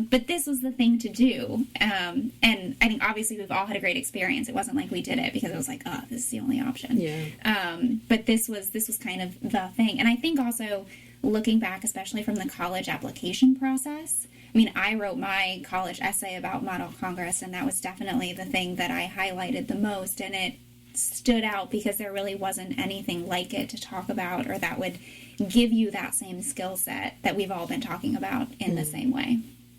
But this was the thing to do. And I think obviously we've all had a great experience. It wasn't like we did it because it was like, oh, this is the only option. Yeah. But this was kind of the thing. And I think also looking back, especially from the college application process, I mean, I wrote my college essay about Model Congress, and that was definitely the thing that I highlighted the most. And it stood out because there really wasn't anything like it to talk about or that would give you that same skill set that we've all been talking about in the same way.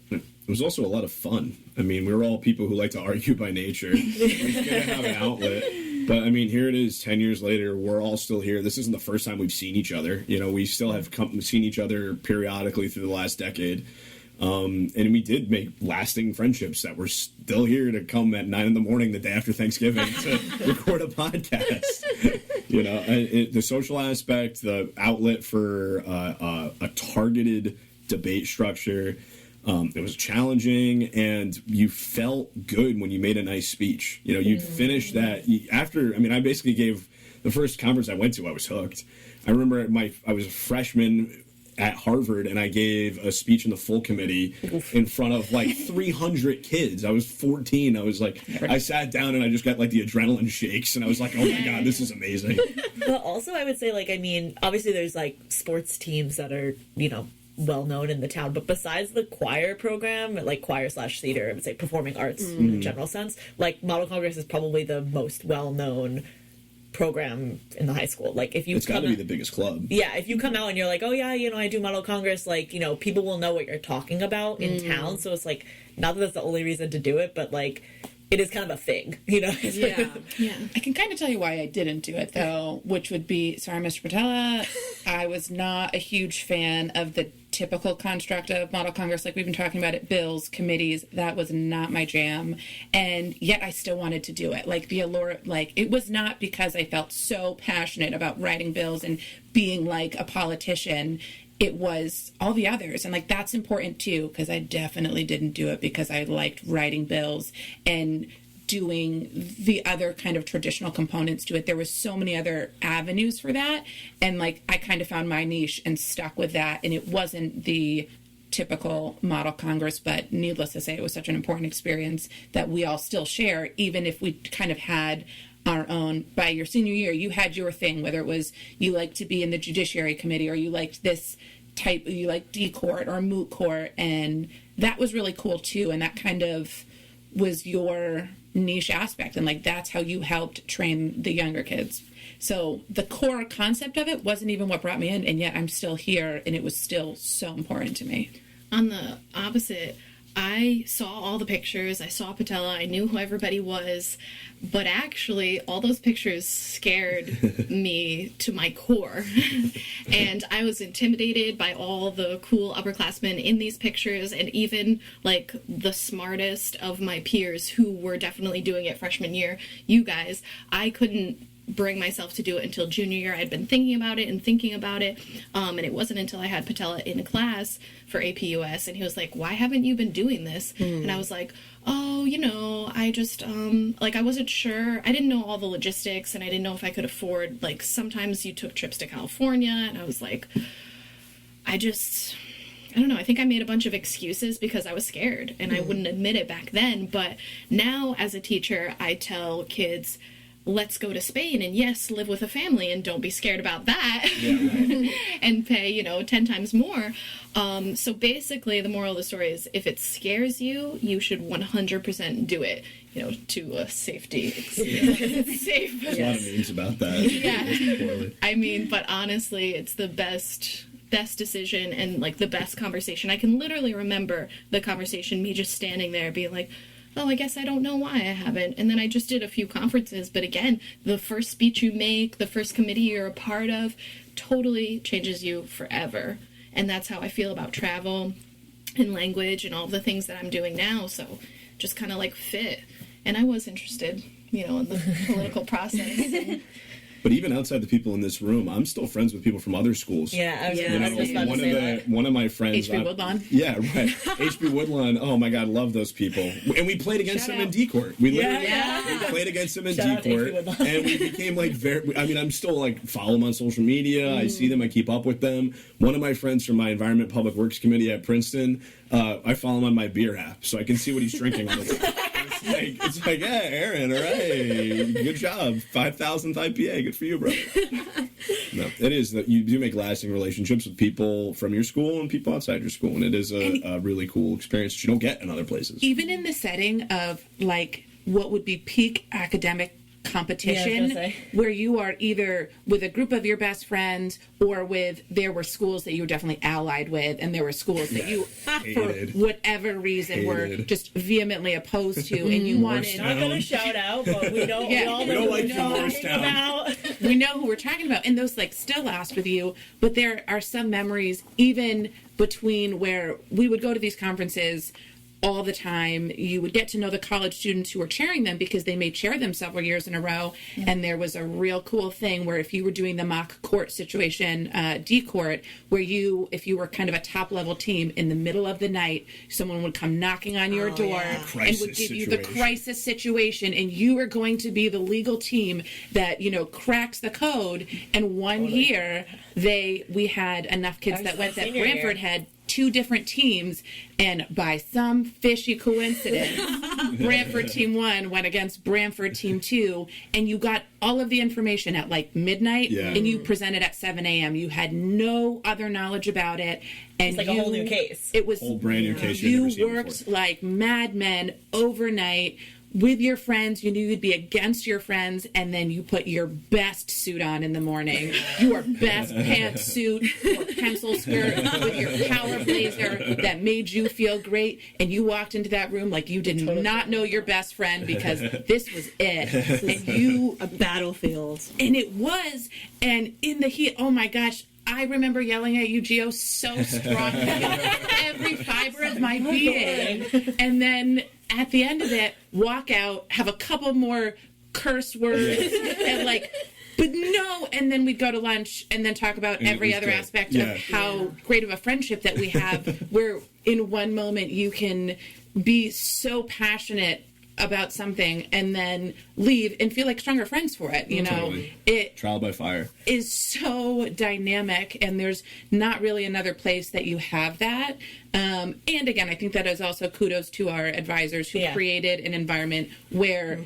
It was also a lot of fun. I mean, we were all people who like to argue by nature. It was good to have an outlet. But I mean, here it is 10 years later. We're all still here. This isn't the first time we've seen each other. You know, we still have seen each other periodically through the last decade. And we did make lasting friendships that were still here to come at 9 a.m. the day after Thanksgiving to record a podcast. You know, the social aspect, the outlet for a targeted debate structure. It was challenging, and you felt good when you made a nice speech. You know, you'd finish that after. I mean, I basically gave the first conference I went to. I was hooked. I remember I was a freshman at Harvard, and I gave a speech in the full committee in front of like 300 kids. I was 14. I was like, I sat down and I just got like the adrenaline shakes, and I was like, oh my God, this is amazing. But also, I would say, like, I mean, obviously there's like sports teams that are, you know, well known in the town, but besides the choir program, like choir/theater, I would say performing arts in a general sense, like Model Congress is probably the most well known program in the high school. Like, if you it's got to be the biggest club. Yeah, if you come out and you're like, oh yeah, you know, I do Model Congress, like, you know, people will know what you're talking about in town. So it's like, not that that's the only reason to do it, but like, it is kind of a thing, you know? Yeah. Yeah. I can kind of tell you why I didn't do it, though, which would be, sorry, Mr. Patella, I was not a huge fan of the typical construct of Model Congress, like we've been talking about it, bills, committees. That was not my jam. And yet I still wanted to do it. Like, the allure, like, it was not because I felt so passionate about writing bills and being like a politician. It was all the others. And like, that's important too, because I definitely didn't do it because I liked writing bills and doing the other kind of traditional components to it. There was so many other avenues for that. And like, I kind of found my niche and stuck with that. And it wasn't the typical Model Congress, but needless to say, it was such an important experience that we all still share, even if we kind of had our own. By your senior year, you had your thing, whether it was you liked to be in the Judiciary Committee or you liked this type, you liked D-Court or Moot Court, and that was really cool too. And that kind of was your niche aspect, and like, that's how you helped train the younger kids. So the core concept of it wasn't even what brought me in, and yet I'm still here, and it was still so important to me. On the opposite, I saw all the pictures, I saw Patella, I knew who everybody was, but actually all those pictures scared me to my core. And I was intimidated by all the cool upperclassmen in these pictures, and even like the smartest of my peers who were definitely doing it freshman year, you guys. I couldn't bring myself to do it until junior year. I'd been thinking about it, and it wasn't until I had Patella in class for APUS, and he was like, why haven't you been doing this? And I was like, oh, you know, I just like, I wasn't sure, I didn't know all the logistics, and I didn't know if I could afford, like, sometimes you took trips to California, and I was like, I don't know, I think I made a bunch of excuses because I was scared, and I wouldn't admit it back then. But now as a teacher, I tell kids, let's go to Spain, and yes, live with a family, and don't be scared about that. Yeah, right. And pay, you know, 10 times more. So basically, the moral of the story is, if it scares you, you should 100% do it, you know, to a safety. Safe. There's a lot of memes about that. Yeah. I mean, but honestly, it's the best decision, and like the best conversation. I can literally remember the conversation, me just standing there being like, oh, I guess I don't know why I haven't. And then I just did a few conferences. But again, the first speech you make, the first committee you're a part of, totally changes you forever. And that's how I feel about travel and language and all the things that I'm doing now. So just kind of like fit. And I was interested, you know, in the political process. But even outside the people in this room, I'm still friends with people from other schools. Yeah, I was just about to say that. One of my friends, HB Woodlawn. Yeah, right. HB Woodlawn. Oh my God, love those people. And we played against them in D-Court. We literally we played against them in D-Court, and we became like very. I mean, I'm still like follow them on social media. I see them. I keep up with them. One of my friends from my Environment Public Works Committee at Princeton, I follow him on my beer app, so I can see what he's drinking all the time. It's like, yeah, Aaron, all right, good job, 5,000th IPA, good for you, bro. No, it is that you do make lasting relationships with people from your school and people outside your school, and it is a really cool experience that you don't get in other places. Even in the setting of like what would be peak academic competition where you are either with a group of your best friends or there were schools that you were definitely allied with, and there were schools that you, for whatever reason, were just vehemently opposed to, and you wanted... Not going to shout out, but we don't, we don't like Morristown. We know who we're talking about, and those still last with you, but there are some memories even between where we would go to these conferences all the time. You would get to know the college students who were chairing them because they may chair them several years in a row. And there was a real cool thing where if you were doing the mock court situation, D-court, where if you were kind of a top level team, in the middle of the night, someone would come knocking on your door and would give you the crisis situation, and you were going to be the legal team that, cracks the code. And one year, we had enough kids that went that Branford had 2 different teams, and by some fishy coincidence, Branford Team 1 went against Branford Team 2, and you got all of the information at midnight, and you presented at 7 a.m. You had no other knowledge about it. And it's a whole new case. It was whole brand new case. You worked like madmen overnight with your friends. You knew you'd be against your friends, and then you put your best suit on in the morning. Your best pantsuit or pencil skirt with your power blazer that made you feel great, and you walked into that room like you did not know your best friend because this was it. And you... A battlefield. And it was, and in the heat, oh my gosh, I remember yelling at you, Gio, so strong, every fiber of my being. And then at the end of it, walk out, have a couple more curse words, and but no, and then we'd go to lunch and then talk about every other aspect of how great of a friendship that we have, where in one moment you can be so passionate about something and then leave and feel like stronger friends for it. Totally. It trial by fire is so dynamic, and there's not really another place that you have that. And again, I think that is also kudos to our advisors who created an environment where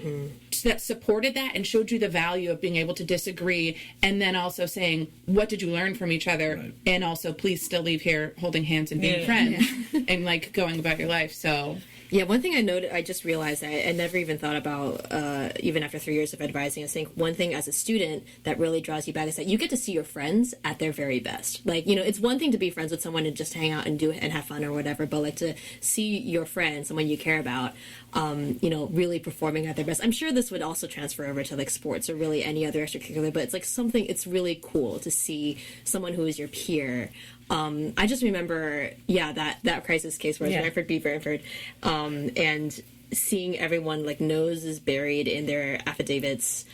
that supported that and showed you the value of being able to disagree, and then also saying, what did you learn from each other? And also, please still leave here holding hands and being friends and going about your life. So yeah, one thing I just realized I never even thought about, even after 3 years of advising. I think one thing as a student that really draws you back is that you get to see your friends at their very best. It's one thing to be friends with someone and just hang out and have fun or whatever, but to see your friend, someone you care about, really performing at their best. I'm sure this would also transfer over to sports or really any other extracurricular, but it's really cool to see someone who is your peer. I just remember, that crisis case where it's Branford v. Branford, and seeing everyone noses buried in their affidavits,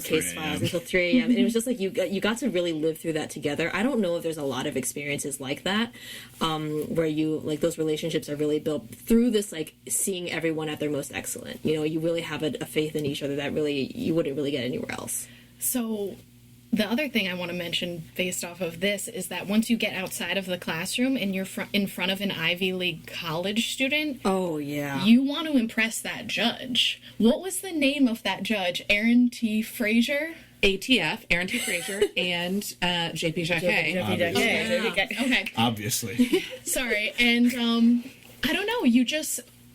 case files until 3 a.m. And it was just you got to really live through that together. I don't know if there's a lot of experiences like that, where you those relationships are really built through this seeing everyone at their most excellent. You really have a faith in each other that really you wouldn't really get anywhere else. So the other thing I want to mention based off of this is that once you get outside of the classroom and you're in front of an Ivy League college student, you want to impress that judge. What was the name of that judge? Aaron T. Frazier? ATF, Aaron T. Frazier, and JP Jacquet. Okay. Obviously. Sorry. And I don't know,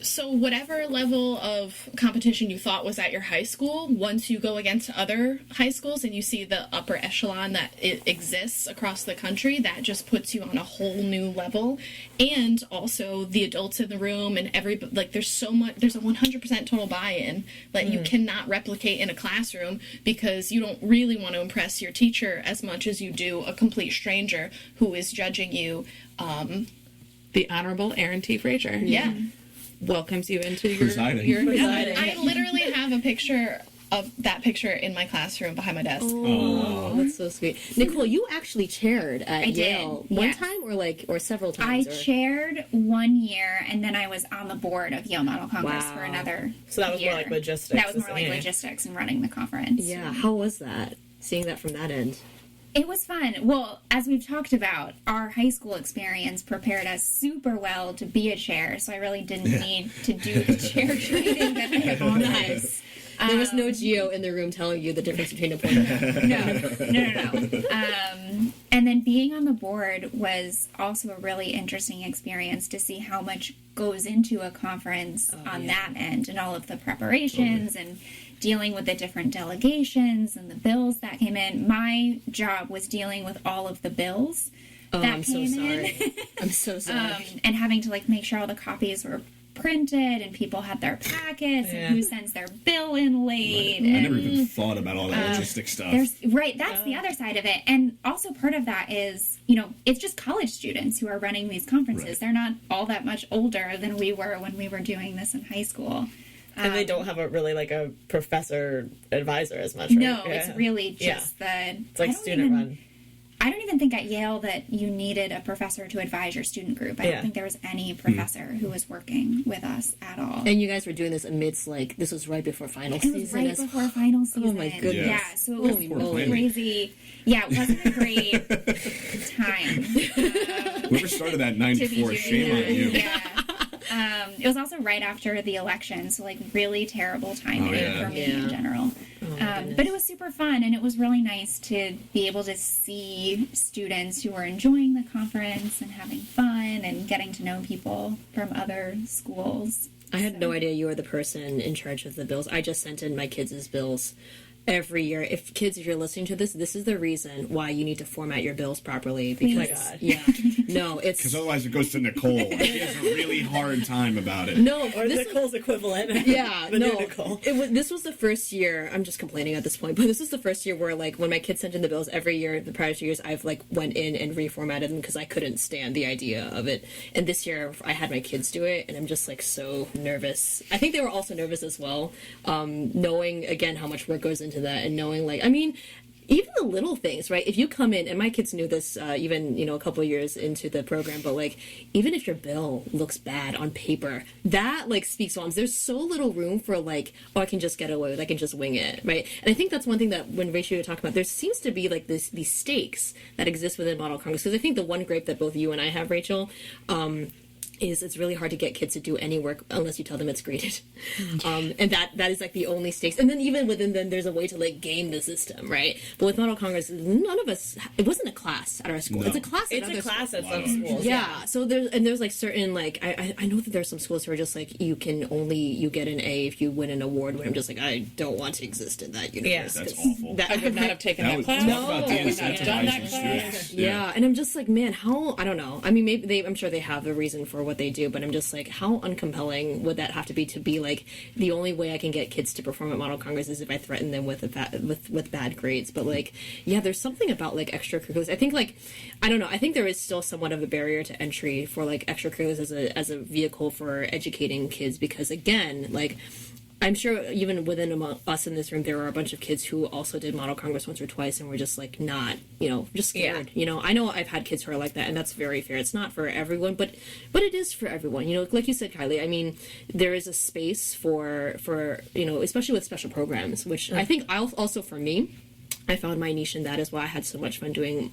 so whatever level of competition you thought was at your high school, once you go against other high schools and you see the upper echelon that it exists across the country, that just puts you on a whole new level. And also the adults in the room and there's a 100% total buy-in that you cannot replicate in a classroom, because you don't really want to impress your teacher as much as you do a complete stranger who is judging you. The Honorable Aaron T. Frazier. Yeah. Welcomes you into your presiding. I literally have a picture of that picture in my classroom behind my desk. Oh, that's so sweet. Nicole, you actually chaired at Yale one time or several times? I chaired 1 year, and then I was on the board of Yale Model Congress for another So that was year. more like logistics. That was more like logistics and running the conference. Yeah, how was that? Seeing that from that end? It was fun. Well, as we've talked about, our high school experience prepared us super well to be a chair, so I really didn't need to do the chair training that I have on us. There was no Geo in the room telling you the difference between a poignant. No. And then being on the board was also a really interesting experience to see how much goes into a conference that end, and all of the preparations and dealing with the different delegations and the bills that came in. My job was dealing with all of the bills that I'm so came sorry. in. I'm so sorry. And having to like make sure all the copies were printed and people had their packets and who sends their bill in late. I And never even thought about all that logistic stuff. that's the other side of it. And also part of that is, you know, it's just college students who are running these conferences. Right. They're not all that much older than we were when we were doing this in high school. And they don't have a really like a professor advisor as much, right? No, it's really just it's like student run. I don't even think at Yale that you needed a professor to advise your student group. I don't think there was any professor who was working with us at all. And you guys were doing this amidst, like, this was right before final season. It was right before final season. Oh my goodness. Yeah, so it was Holy moly. crazy. Yeah, it wasn't a great time. Whoever started that in '94, shame on you. Yeah. It was also right after the election, so like really terrible timing for me in general. But it was super fun, and it was really nice to be able to see students who were enjoying the conference and having fun and getting to know people from other schools. I had no idea you were the person in charge of the bills. I just sent in my kids' bills every year. If kids, if you're listening to this is the reason why you need to format your bills properly. Because Because otherwise it goes to Nicole. She has a really hard time about it. No, Or Nicole's equivalent. Yeah, The no. new Nicole. This was the first year. I'm just complaining at this point, but this was the first year where, like, when my kids sent in the bills every year, the prior 2 years, I've like went in and reformatted them because I couldn't stand the idea of it. And this year, I had my kids do it, and I'm just like so nervous. I think they were also nervous as well, knowing again how much work goes into that, and knowing like, I mean, even the little things, right? If you come in, and my kids knew this even, a couple of years into the program, but like, even if your bill looks bad on paper, that like speaks volumes. There's so little room for like, oh, I can just get away with, I can just wing it, right? And I think that's one thing that when Rachel talked about, there seems to be like these stakes that exist within Model Congress. Because I think the one gripe that both you and I have, Rachel, is it's really hard to get kids to do any work unless you tell them it's graded. And that is like the only stakes. And then even within them, there's a way to like game the system, right? But with Model Congress, none of us, it wasn't a class at our school. No. It's a class at It's other a class schools. at some schools. Yeah. So there's like certain, like, I know that there's some schools who are just like, you get an A if you win an award, when I'm just like, I don't want to exist in that universe. Yeah, that's 'cause awful. I would not have taken that class. Talk about I would not have done that de-incentivizing class. students. Yeah, and I'm just like, man, how, I don't know. I mean, maybe I'm sure they have a reason for what they do, but I'm just like, how uncompelling would that have to be like, the only way I can get kids to perform at Model Congress is if I threaten them with with bad grades. But like, yeah, there's something about like extracurriculars. I think like, I don't know. I think there is still somewhat of a barrier to entry for like extracurriculars as a vehicle for educating kids, because again, like, I'm sure even within us in this room, there are a bunch of kids who also did Model Congress once or twice and were just like not, just scared. I know I've had kids who are like that, and that's very fair. It's not for everyone, but it is for everyone. Like you said, Kylie, I mean, there is a space for especially with special programs, which I think also for me, I found my niche in that is why I had so much fun doing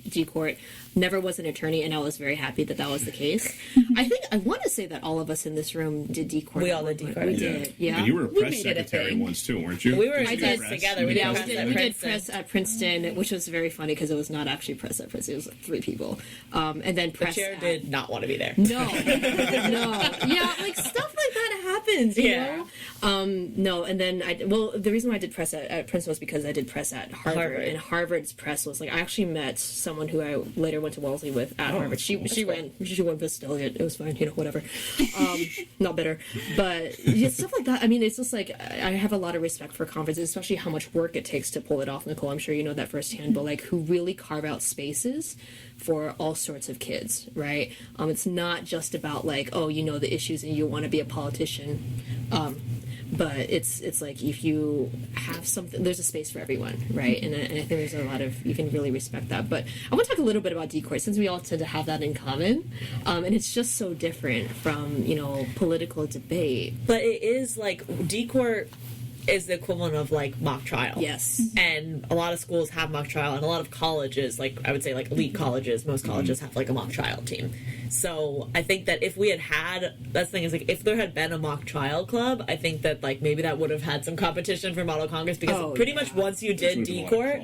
D-Court. Never was an attorney, and I was very happy that was the case. I want to say that all of us in this room did D-Court. We all did D-Court. We did, yeah. And you were a press made it a secretary thing. once too, weren't you? We were in I press did. together. We Yeah, did press at we did Princeton. press at Princeton, which was very funny because it was not actually press at Princeton. It was like 3 people. And then The press chair at... did not want to be there. No. Yeah, like stuff like that happens, you know? No, and then the reason why I did press at Princeton was because I did press at Harvard. And Harvard's press was like, I actually met someone who I later went to Wellesley with at Harvard. She went Miss Elliott. It was fine, whatever. Not better. But yeah, stuff like that. I mean, it's just like, I have a lot of respect for conferences, especially how much work it takes to pull it off. Nicole, I'm sure you know that firsthand, but like, who really carve out spaces for all sorts of kids, right? It's not just about like, oh, the issues and you want to be a politician. But it's like, if you have something, there's a space for everyone, right? And I think there's a lot of, you can really respect that. But I want to talk a little bit about D-Court, since we all tend to have that in common. And it's just so different from, political debate. But it is like D-Court is the equivalent of like mock trial. Yes. And a lot of schools have mock trial, and a lot of colleges, like I would say like elite colleges, most colleges have like a mock trial team. So I think that if we had that's the thing is like, if there had been a mock trial club, I think that like maybe that would have had some competition for Model Congress, because pretty much once you did D-Court,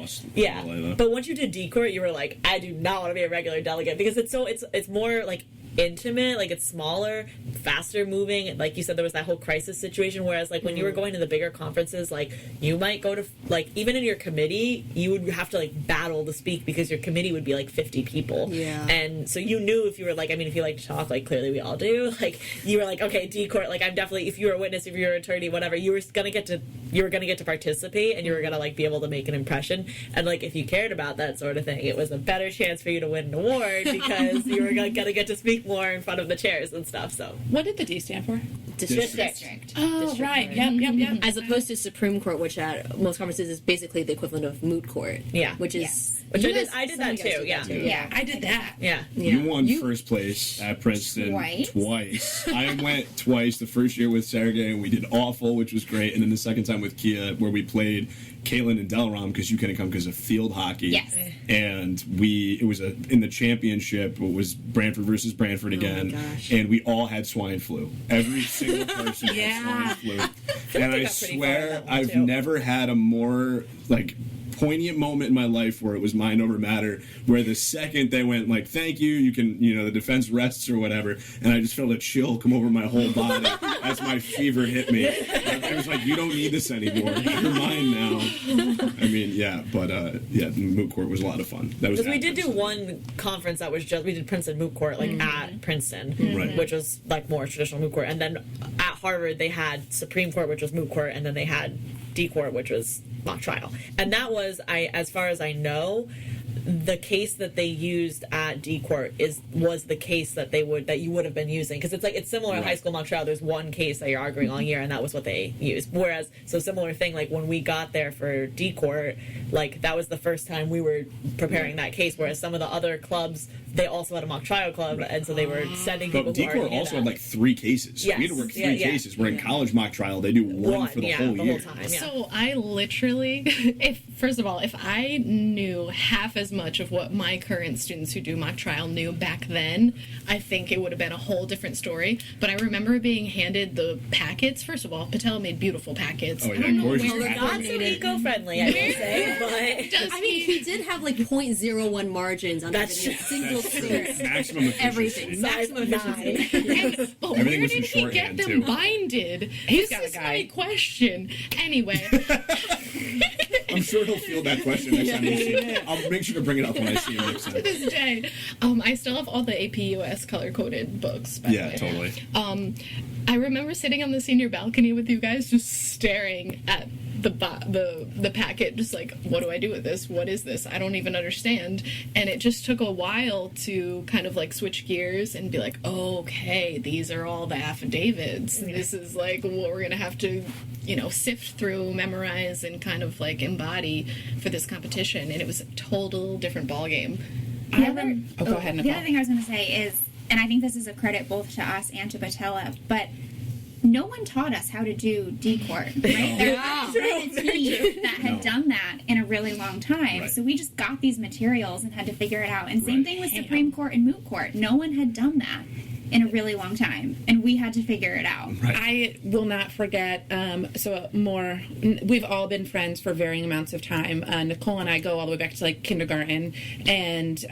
but once you did D-Court, you were like, I do not want to be a regular delegate, because it's more like intimate, like it's smaller, faster moving. Like you said, there was that whole crisis situation, whereas like when you were going to the bigger conferences, like you might go to, like, even in your committee, you would have to like battle to speak because your committee would be like 50 people. Yeah. And so you knew if you were like, I mean, if you like to talk, like clearly we all do, like you were like, okay, D-court, like I'm definitely, if you were a witness, if you were an attorney, whatever, you were gonna get to participate, and you were gonna like be able to make an impression. And like if you cared about that sort of thing, it was a better chance for you to win an award because you were gonna get to speak more in front of the chairs and stuff. So What did the D stand for? district. Oh, District right. court. Yep. As opposed to Supreme Court, which at most conferences is basically the equivalent of moot court. Yeah. Which is... Yes. Which You I did that too. Yeah. Yeah. I did that. Yeah. You won first place at Princeton Twice. I went twice. The first year with Sergey, and we did awful, which was great. And then the second time with Kia, where we played Caitlin and Delram because you couldn't come because of field hockey. Yes. And it was in the championship. It was Brantford versus Brantford again, gosh. and we all had swine flu. Every single person had swine flu. And I got pretty swear far on that one, I've too. never had a more like poignant moment in my life where it was mind over matter, where the second they went like, thank you, you can, the defense rests or whatever, and I just felt a chill come over my whole body as my fever hit me. It was like, you don't need this anymore, you're mine now. I mean, the moot court was a lot of fun. That was Because we did do Princeton. one conference that was we did Princeton moot court at Princeton, Right. which was like more traditional moot court, and then at Harvard they had Supreme Court, which was moot court, and then they had D court, which was mock trial, and that was, as far as I know, the case that they used at D court was the case that you would have been using, because it's similar in high school mock trial. There's one case that you're arguing all year, and that was what they used. Whereas, so similar thing, like when we got there for D court, like that was the first time we were preparing that case. Whereas some of the other clubs, they also had a mock trial club, and so they were sending people. But who already D-Court knew also that. had like 3 cases. Yes. We had to work 3 Yeah. cases. Where in college mock trial, they do one for the whole year. Whole time. Yeah. So I literally, if I knew half as much of what my current students who do mock trial knew back then, I think it would have been a whole different story. But I remember being handed the packets. First of all, Patel made beautiful packets. Oh, I yeah, don't know gorgeous where packets. he Not so coordinated. eco-friendly, I will say, but Does I mean, he? he did have like 0.01 margins on That's everything. Single That's true. space. Maximum efficiency. Everything. Maximum efficiency. But Everything where was did in he get shorthand, them too. binded? He's This got a is guy. my question. Anyway, I'm sure he'll feel that question next time we see him. I'll make sure to bring it up when I see him next time. this day, I still have all the AP US color coded books. By the Yeah, way. totally. I remember sitting on the senior balcony with you guys, just staring at the packet, just like, what do I do with this? What is this? I don't even understand. And it just took a while to kind of like switch gears and be like, oh, okay, these are all the affidavits. This is like what we're gonna have to, sift through, memorize, and kind of like embody for this competition. And it was a total different ballgame. Go ahead, Nicole. The other thing I was going to say is, and I think this is a credit both to us and to Patella, but no one taught us how to do D-Court, right? There wasn't a team that had done that in a really long time. Right. So we just got these materials and had to figure it out. And same Right. thing with Supreme Court and Moot Court. No one had done that in a really long time, and we had to figure it out. Right. I will not forget. We've all been friends for varying amounts of time. Nicole and I go all the way back to like kindergarten, and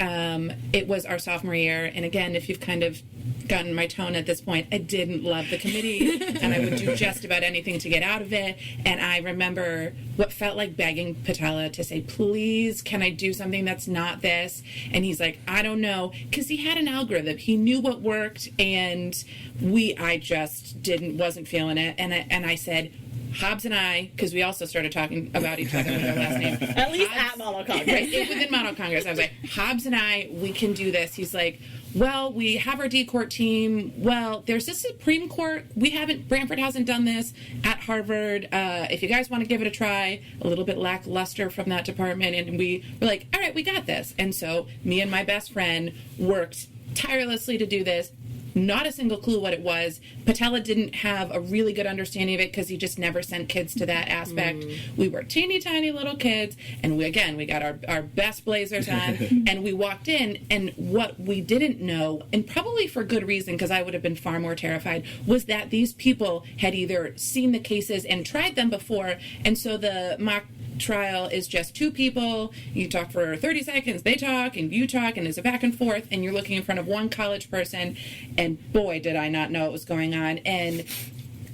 it was our sophomore year. And again, if you've kind of gotten my tone at this point, I didn't love the committee, and I would do just about anything to get out of it. And I remember what felt like begging Patella to say, "Please, can I do something that's not this?" And he's like, "I don't know," because he had an algorithm. He knew what worked, and I just wasn't feeling it. And I said, Hobbs and I, because we also started talking about each other with our last name. at least at Model Congress. Right, within Model Congress, I was like, Hobbs and I, we can do this. He's like, well, we have our D-Court team. Well, there's this Supreme Court. Brantford hasn't done this at Harvard. If you guys want to give it a try, a little bit lackluster from that department. And we were like, all right, we got this. And so me and my best friend worked tirelessly to do this. Not a single clue what it was. Patella didn't have a really good understanding of it because he just never sent kids to that aspect. We were teeny tiny little kids, and we got our best blazers on, and we walked in, and what we didn't know, and probably for good reason because I would have been far more terrified, was that these people had either seen the cases and tried them before, and so the mock trial is just two people. You talk for 30 seconds, they talk, and you talk, and it's a back and forth, and you're looking in front of one college person, and boy, did I not know what was going on. And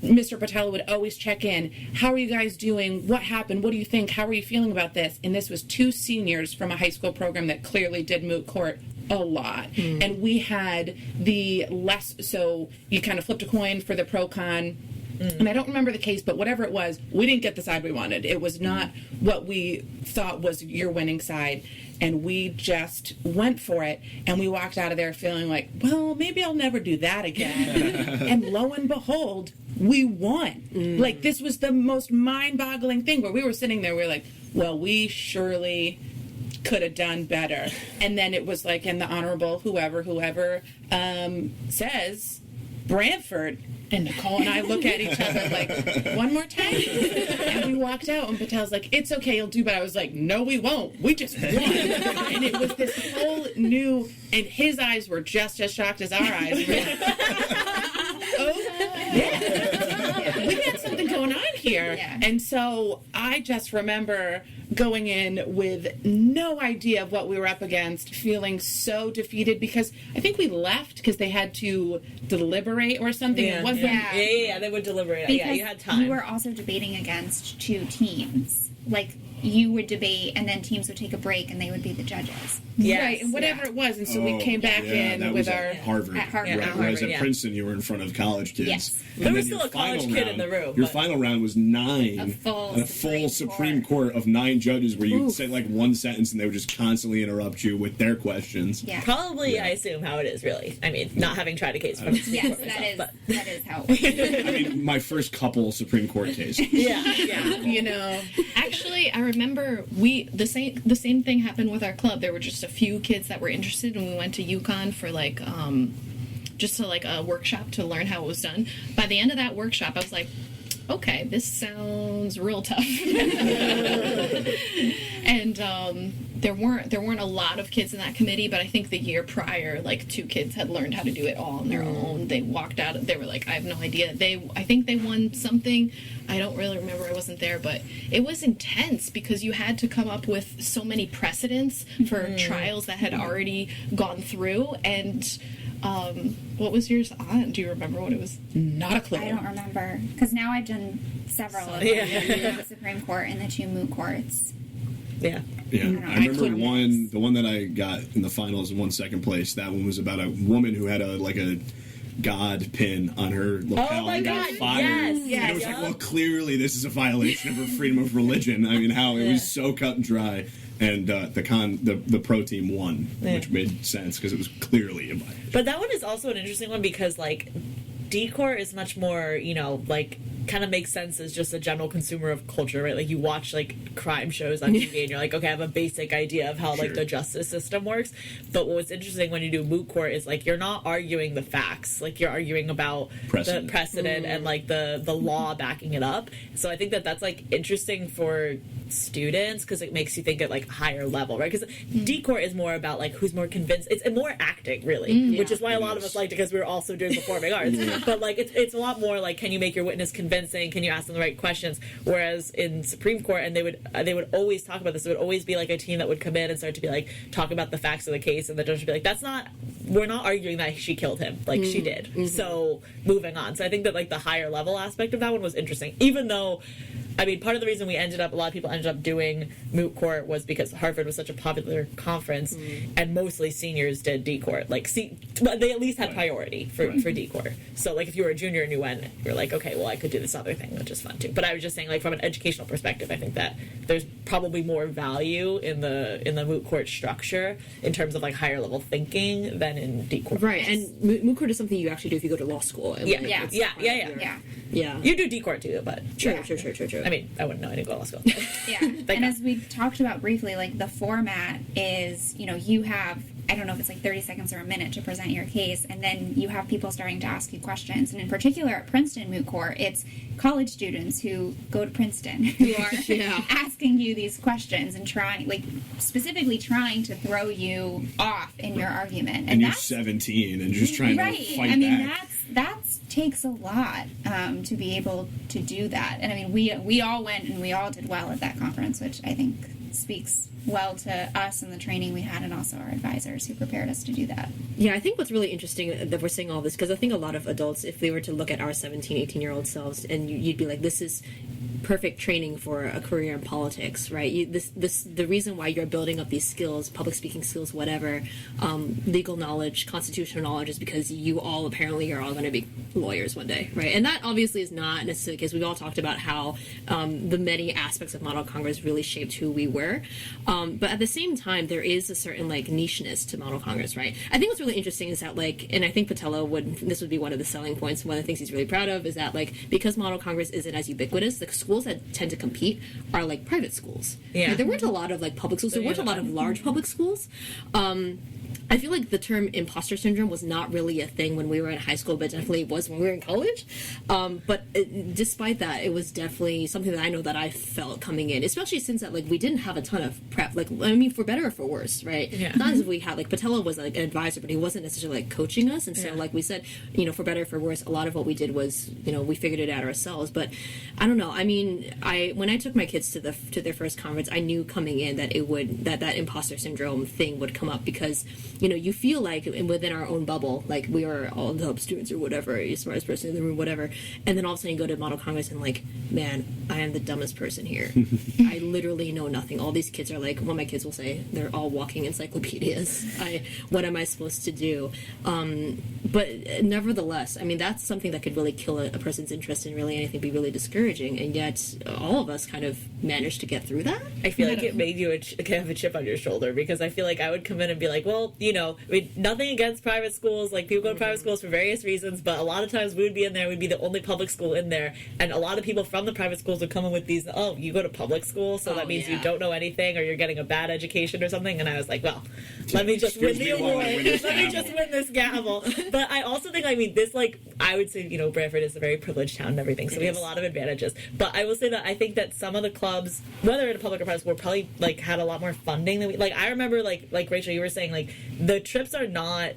Mr. Patel would always check in. How are you guys doing? What happened? What do you think? How are you feeling about this? And this was two seniors from a high school program that clearly did moot court a lot. And we had so you kind of flipped a coin for the pro-con. And I don't remember the case, but whatever it was, we didn't get the side we wanted. It was not what we thought was your winning side. And we just went for it. And we walked out of there feeling like, well, maybe I'll never do that again. And lo and behold, we won. Like, this was the most mind-boggling thing where we were sitting there, we were like, well, we surely could have done better. And then it was like, in the honorable whoever says, Brantford. And Nicole and I look at each other like, one more time? And we walked out, and Patel's like, it's okay, you'll do better. I was like, no, we won't. We just won. And it was this whole new, and his eyes were just as shocked as our eyes. We were like, oh, yeah. We got something going on here. Yeah. And so I just remember going in with no idea of what we were up against, feeling so defeated because I think we left because they had to deliberate or something. Yeah, It wasn't. yeah, they would deliberate. Because Yeah, you had time. you were also debating against two teams. Like, you would debate, and then teams would take a break, and they would be the judges. Yes. Right, and whatever it was. And so we came back in that with was our... at Harvard. At Harvard. Right, At whereas Harvard, at yeah. Princeton, you were in front of college kids. Yes. And There was then still your a college final kid in the room, Your but- final round was 9. A full and a full Supreme Court of 9 judges where you'd say like one sentence and they would just constantly interrupt you with their questions. Yeah. Probably, I assume, how it is, really. I mean, not having tried a case from the Supreme Yes, Court that myself, is, that is how it works. I mean, my first couple Supreme Court cases. yeah, You know... Actually, I remember the same thing happened with our club. There were just a few kids that were interested, and we went to UConn for like just a workshop to learn how it was done. By the end of that workshop, I was like, okay, this sounds real tough. And there weren't a lot of kids in that committee, but I think the year prior, like 2 kids had learned how to do it all on their own. They walked out. They were like, I have no idea. I think they won something. I don't really remember. I wasn't there, but it was intense because you had to come up with so many precedents for trials that had already gone through. And what was yours on? Do you remember what it was? Not a clue. I don't remember. Because now I've done several of them. Yeah. The Supreme Court and the 2 moot courts. yeah. Yeah, I remember couldn't- the one that I got in the finals and won second place. That one was about a woman who had a God pin on her lapel Oh my and got God, fired. yes, And yes. it was like, well, clearly this is a violation of her freedom of religion. I mean, how it was so cut and dry. And the pro team won, which made sense because it was clearly a violation. But that one is also an interesting one because, like, decor is much more, like, kind of makes sense as just a general consumer of culture, right? Like, you watch, like, crime shows on TV and you're like, okay, I have a basic idea of how, like, the justice system works. But what's interesting when you do moot court is, like, you're not arguing the facts. Like, you're arguing about Precedent. the precedent and, like, the law backing it up. So I think that's, like, interesting for students because it makes you think at, like, higher level, right? Because decor is more about, like, who's more convinced. It's more acting, really, which is why a lot of us liked it because we were also doing performing arts. But, like, it's a lot more, like, can you make your witness convincing? Can you ask them the right questions? Whereas in Supreme Court, and they would always talk about this. It would always be like a team that would come in and start to be like talk about the facts of the case, and the judge would be like, we're not arguing that she killed him, like she did. So moving on. So I think that like the higher level aspect of that one was interesting, even though. I mean, part of the reason a lot of people ended up doing moot court was because Harvard was such a popular conference, and mostly seniors did decor. Like, they at least had priority for decor. So, like, if you were a junior and you went, you're like, okay, well, I could do this other thing, which is fun too. But I was just saying, like, from an educational perspective, I think that there's probably more value in the moot court structure in terms of like higher level thinking than in decor. Right, and moot court is something you actually do if you go to law school. And Yeah, like, yeah, it's yeah, part yeah, of yeah. your- Yeah. Yeah. You do decor too, but True. I mean, I wouldn't know. I didn't go to law school. Yeah. And as we talked about briefly, like the format is, you have, I don't know if it's like 30 seconds or a minute to present your case, and then you have people starting to ask you questions. And in particular at Princeton Moot Court, it's college students who go to Princeton who are asking you these questions and specifically trying to throw you off in your argument. And you're 17 and just trying to fight I mean, back. that's takes a lot to be able to do that. And I mean, we all went and we all did well at that conference, which I think speaks well to us and the training we had, and also our advisors who prepared us to do that. Yeah, I think what's really interesting that we're saying all this, because I think a lot of adults, if they were to look at our 17, 18-year-old selves, and you'd be like, this is perfect training for a career in politics, right? The reason why you're building up these skills, public speaking skills, whatever, legal knowledge, constitutional knowledge, is because you all apparently are all going to be lawyers one day, right? And that obviously is not necessarily because we've all talked about how the many aspects of Model Congress really shaped who we were. But at the same time, there is a certain like nicheness to Model Congress, right? I think what's really interesting is that and I think Patella this would be one of the selling points. One of the things he's really proud of is that because Model Congress isn't as ubiquitous, the schools that tend to compete are like private schools. Yeah. There weren't a lot of like public schools. There weren't a lot of large public schools. I feel like the term imposter syndrome was not really a thing when we were in high school, but definitely was when we were in college. Despite that, it was definitely something that I know that I felt coming in, especially since that we didn't have a ton of prep. For better or for worse, right? Yeah. Not as if we had Patella was an advisor, but he wasn't necessarily coaching us. And so, like we said, for better or for worse, a lot of what we did was we figured it out ourselves. But I don't know. I mean, when I took my kids to their first conference, I knew coming in that that imposter syndrome thing would come up because you feel like within our own bubble, we are all the top students or whatever, you're the smartest person in the room, whatever. And then all of a sudden you go to Model Congress and man, I am the dumbest person here. I literally know nothing. All these kids are one of my kids will say, they're all walking encyclopedias. What am I supposed to do? But nevertheless, I mean, that's something that could really kill a person's interest in really anything, be really discouraging. And yet all of us kind of managed to get through that. I feel like it made you have a chip on your shoulder, because I feel like I would come in and be like, well, nothing against private schools. People go to private schools for various reasons, but a lot of times we would be in there, we'd be the only public school in there, and a lot of people from the private schools would come in with these, oh, you go to public school, so that means you don't know anything, or you're getting a bad education or something. And I was like, well, let me just win the award. Let me just win this gavel. But I also think, I would say, Branford is a very privileged town and everything, so we have a lot of advantages. But I will say that I think that some of the clubs, whether in a public or private school, probably had a lot more funding than we. I remember, like Rachel, you were saying, the trips are not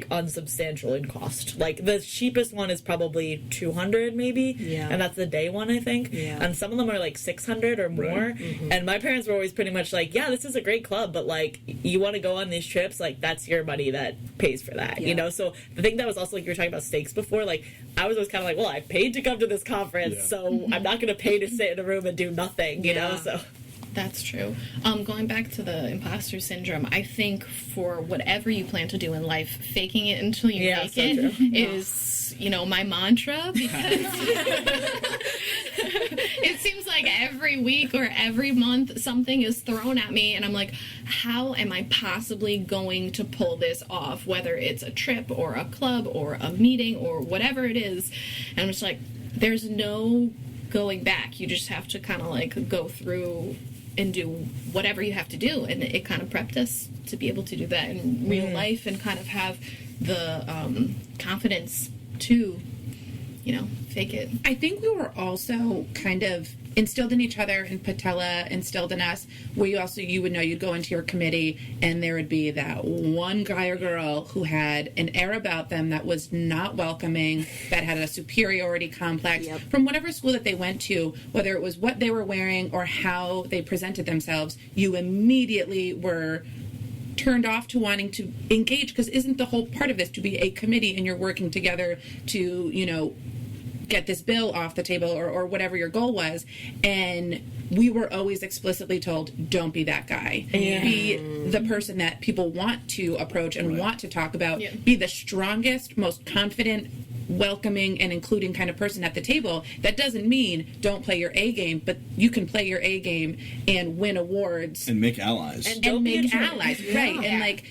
unsubstantial in cost. The cheapest one is probably $200 maybe, and that's the day one, I think. And some of them are $600 or more. Right. Mm-hmm. And my parents were always pretty much yeah, this is a great club, but you want to go on these trips, that's your money that pays for that. So the thing that was also, you were talking about stakes before, I was always kind of well, I paid to come to this conference, so I'm not going to pay to sit in a room and do nothing. You know, so. That's true. Going back to the imposter syndrome, I think for whatever you plan to do in life, faking it until you make it is, my mantra, because it seems like every week or every month something is thrown at me and I'm like, how am I possibly going to pull this off, whether it's a trip or a club or a meeting or whatever it is. And I'm just there's no going back. You just have to kind of go through and do whatever you have to do, and it kind of prepped us to be able to do that in real life and kind of have the confidence to fake it. I think we were also kind of instilled in each other, and Patella instilled in us, where you would know, you'd go into your committee and there would be that one guy or girl who had an air about them that was not welcoming, that had a superiority complex from whatever school that they went to, whether it was what they were wearing or how they presented themselves. You immediately were turned off to wanting to engage, because isn't the whole part of this to be a committee and you're working together to get this bill off the table or whatever your goal was. And we were always explicitly told, don't be that guy. Be the person that people want to approach and want to talk about. Be the strongest, most confident, welcoming and including kind of person at the table. That doesn't mean don't play your A game, but you can play your A game and win awards and make allies and make allies, right? And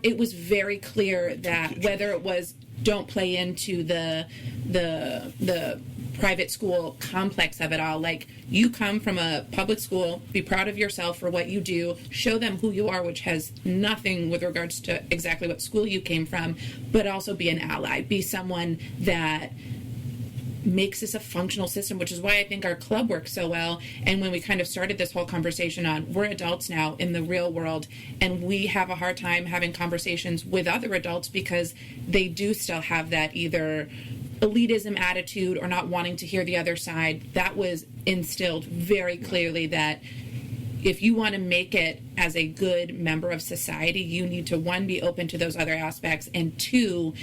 it was very clear that whether it was don't play into the private school complex of it all. You come from a public school, be proud of yourself for what you do, show them who you are, which has nothing with regards to exactly what school you came from, but also be an ally, be someone that makes this a functional system, which is why I think our club works so well. And when we kind of started this whole conversation on, we're adults now in the real world, and we have a hard time having conversations with other adults because they do still have that either elitism attitude or not wanting to hear the other side. That was instilled very clearly that if you want to make it as a good member of society, you need to, one, be open to those other aspects, and two,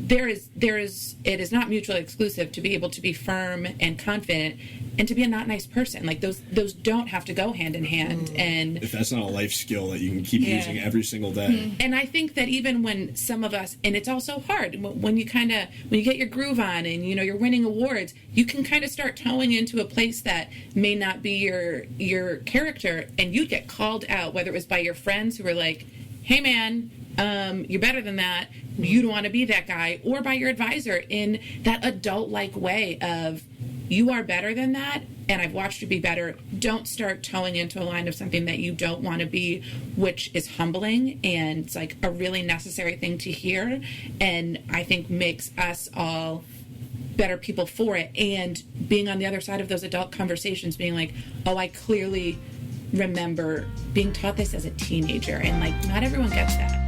it is not mutually exclusive to be able to be firm and confident and to be a not nice person. Like those don't have to go hand in hand. And if that's not a life skill that you can keep using every single day. And I think that even when some of us, and it's also hard when you get your groove on and you're winning awards, you can kind of start towing into a place that may not be your character, and you'd get called out, whether it was by your friends who were like, hey man, you're better than that, you don't want to be that guy, or by your advisor in that adult-like way of, you are better than that, and I've watched you be better. Don't start towing into a line of something that you don't want to be, which is humbling, and it's like a really necessary thing to hear, and I think makes us all better people for it. And being on the other side of those adult conversations, being like, oh, I clearly remember being taught this as a teenager, and like, not everyone gets that.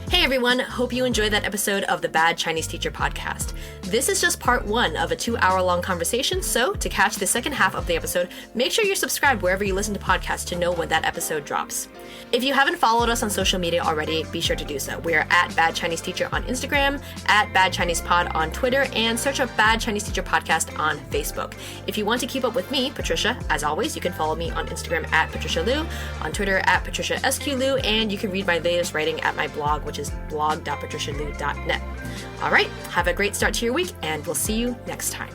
Hey everyone, hope you enjoyed that episode of the Bad Chinese Teacher podcast. This is just part 1 of a 2-hour-long conversation, so to catch the second half of the episode, make sure you're subscribed wherever you listen to podcasts to know when that episode drops. If you haven't followed us on social media already, be sure to do so. We are at Bad Chinese Teacher on Instagram, at Bad Chinese Pod on Twitter, and search up Bad Chinese Teacher Podcast on Facebook. If you want to keep up with me, Patricia, as always, you can follow me on Instagram at Patricia Liu, on Twitter at Patricia SQ Liu, and you can read my latest writing at my blog, which is blog.patricialiu.net. All right, have a great start to your week, and we'll see you next time.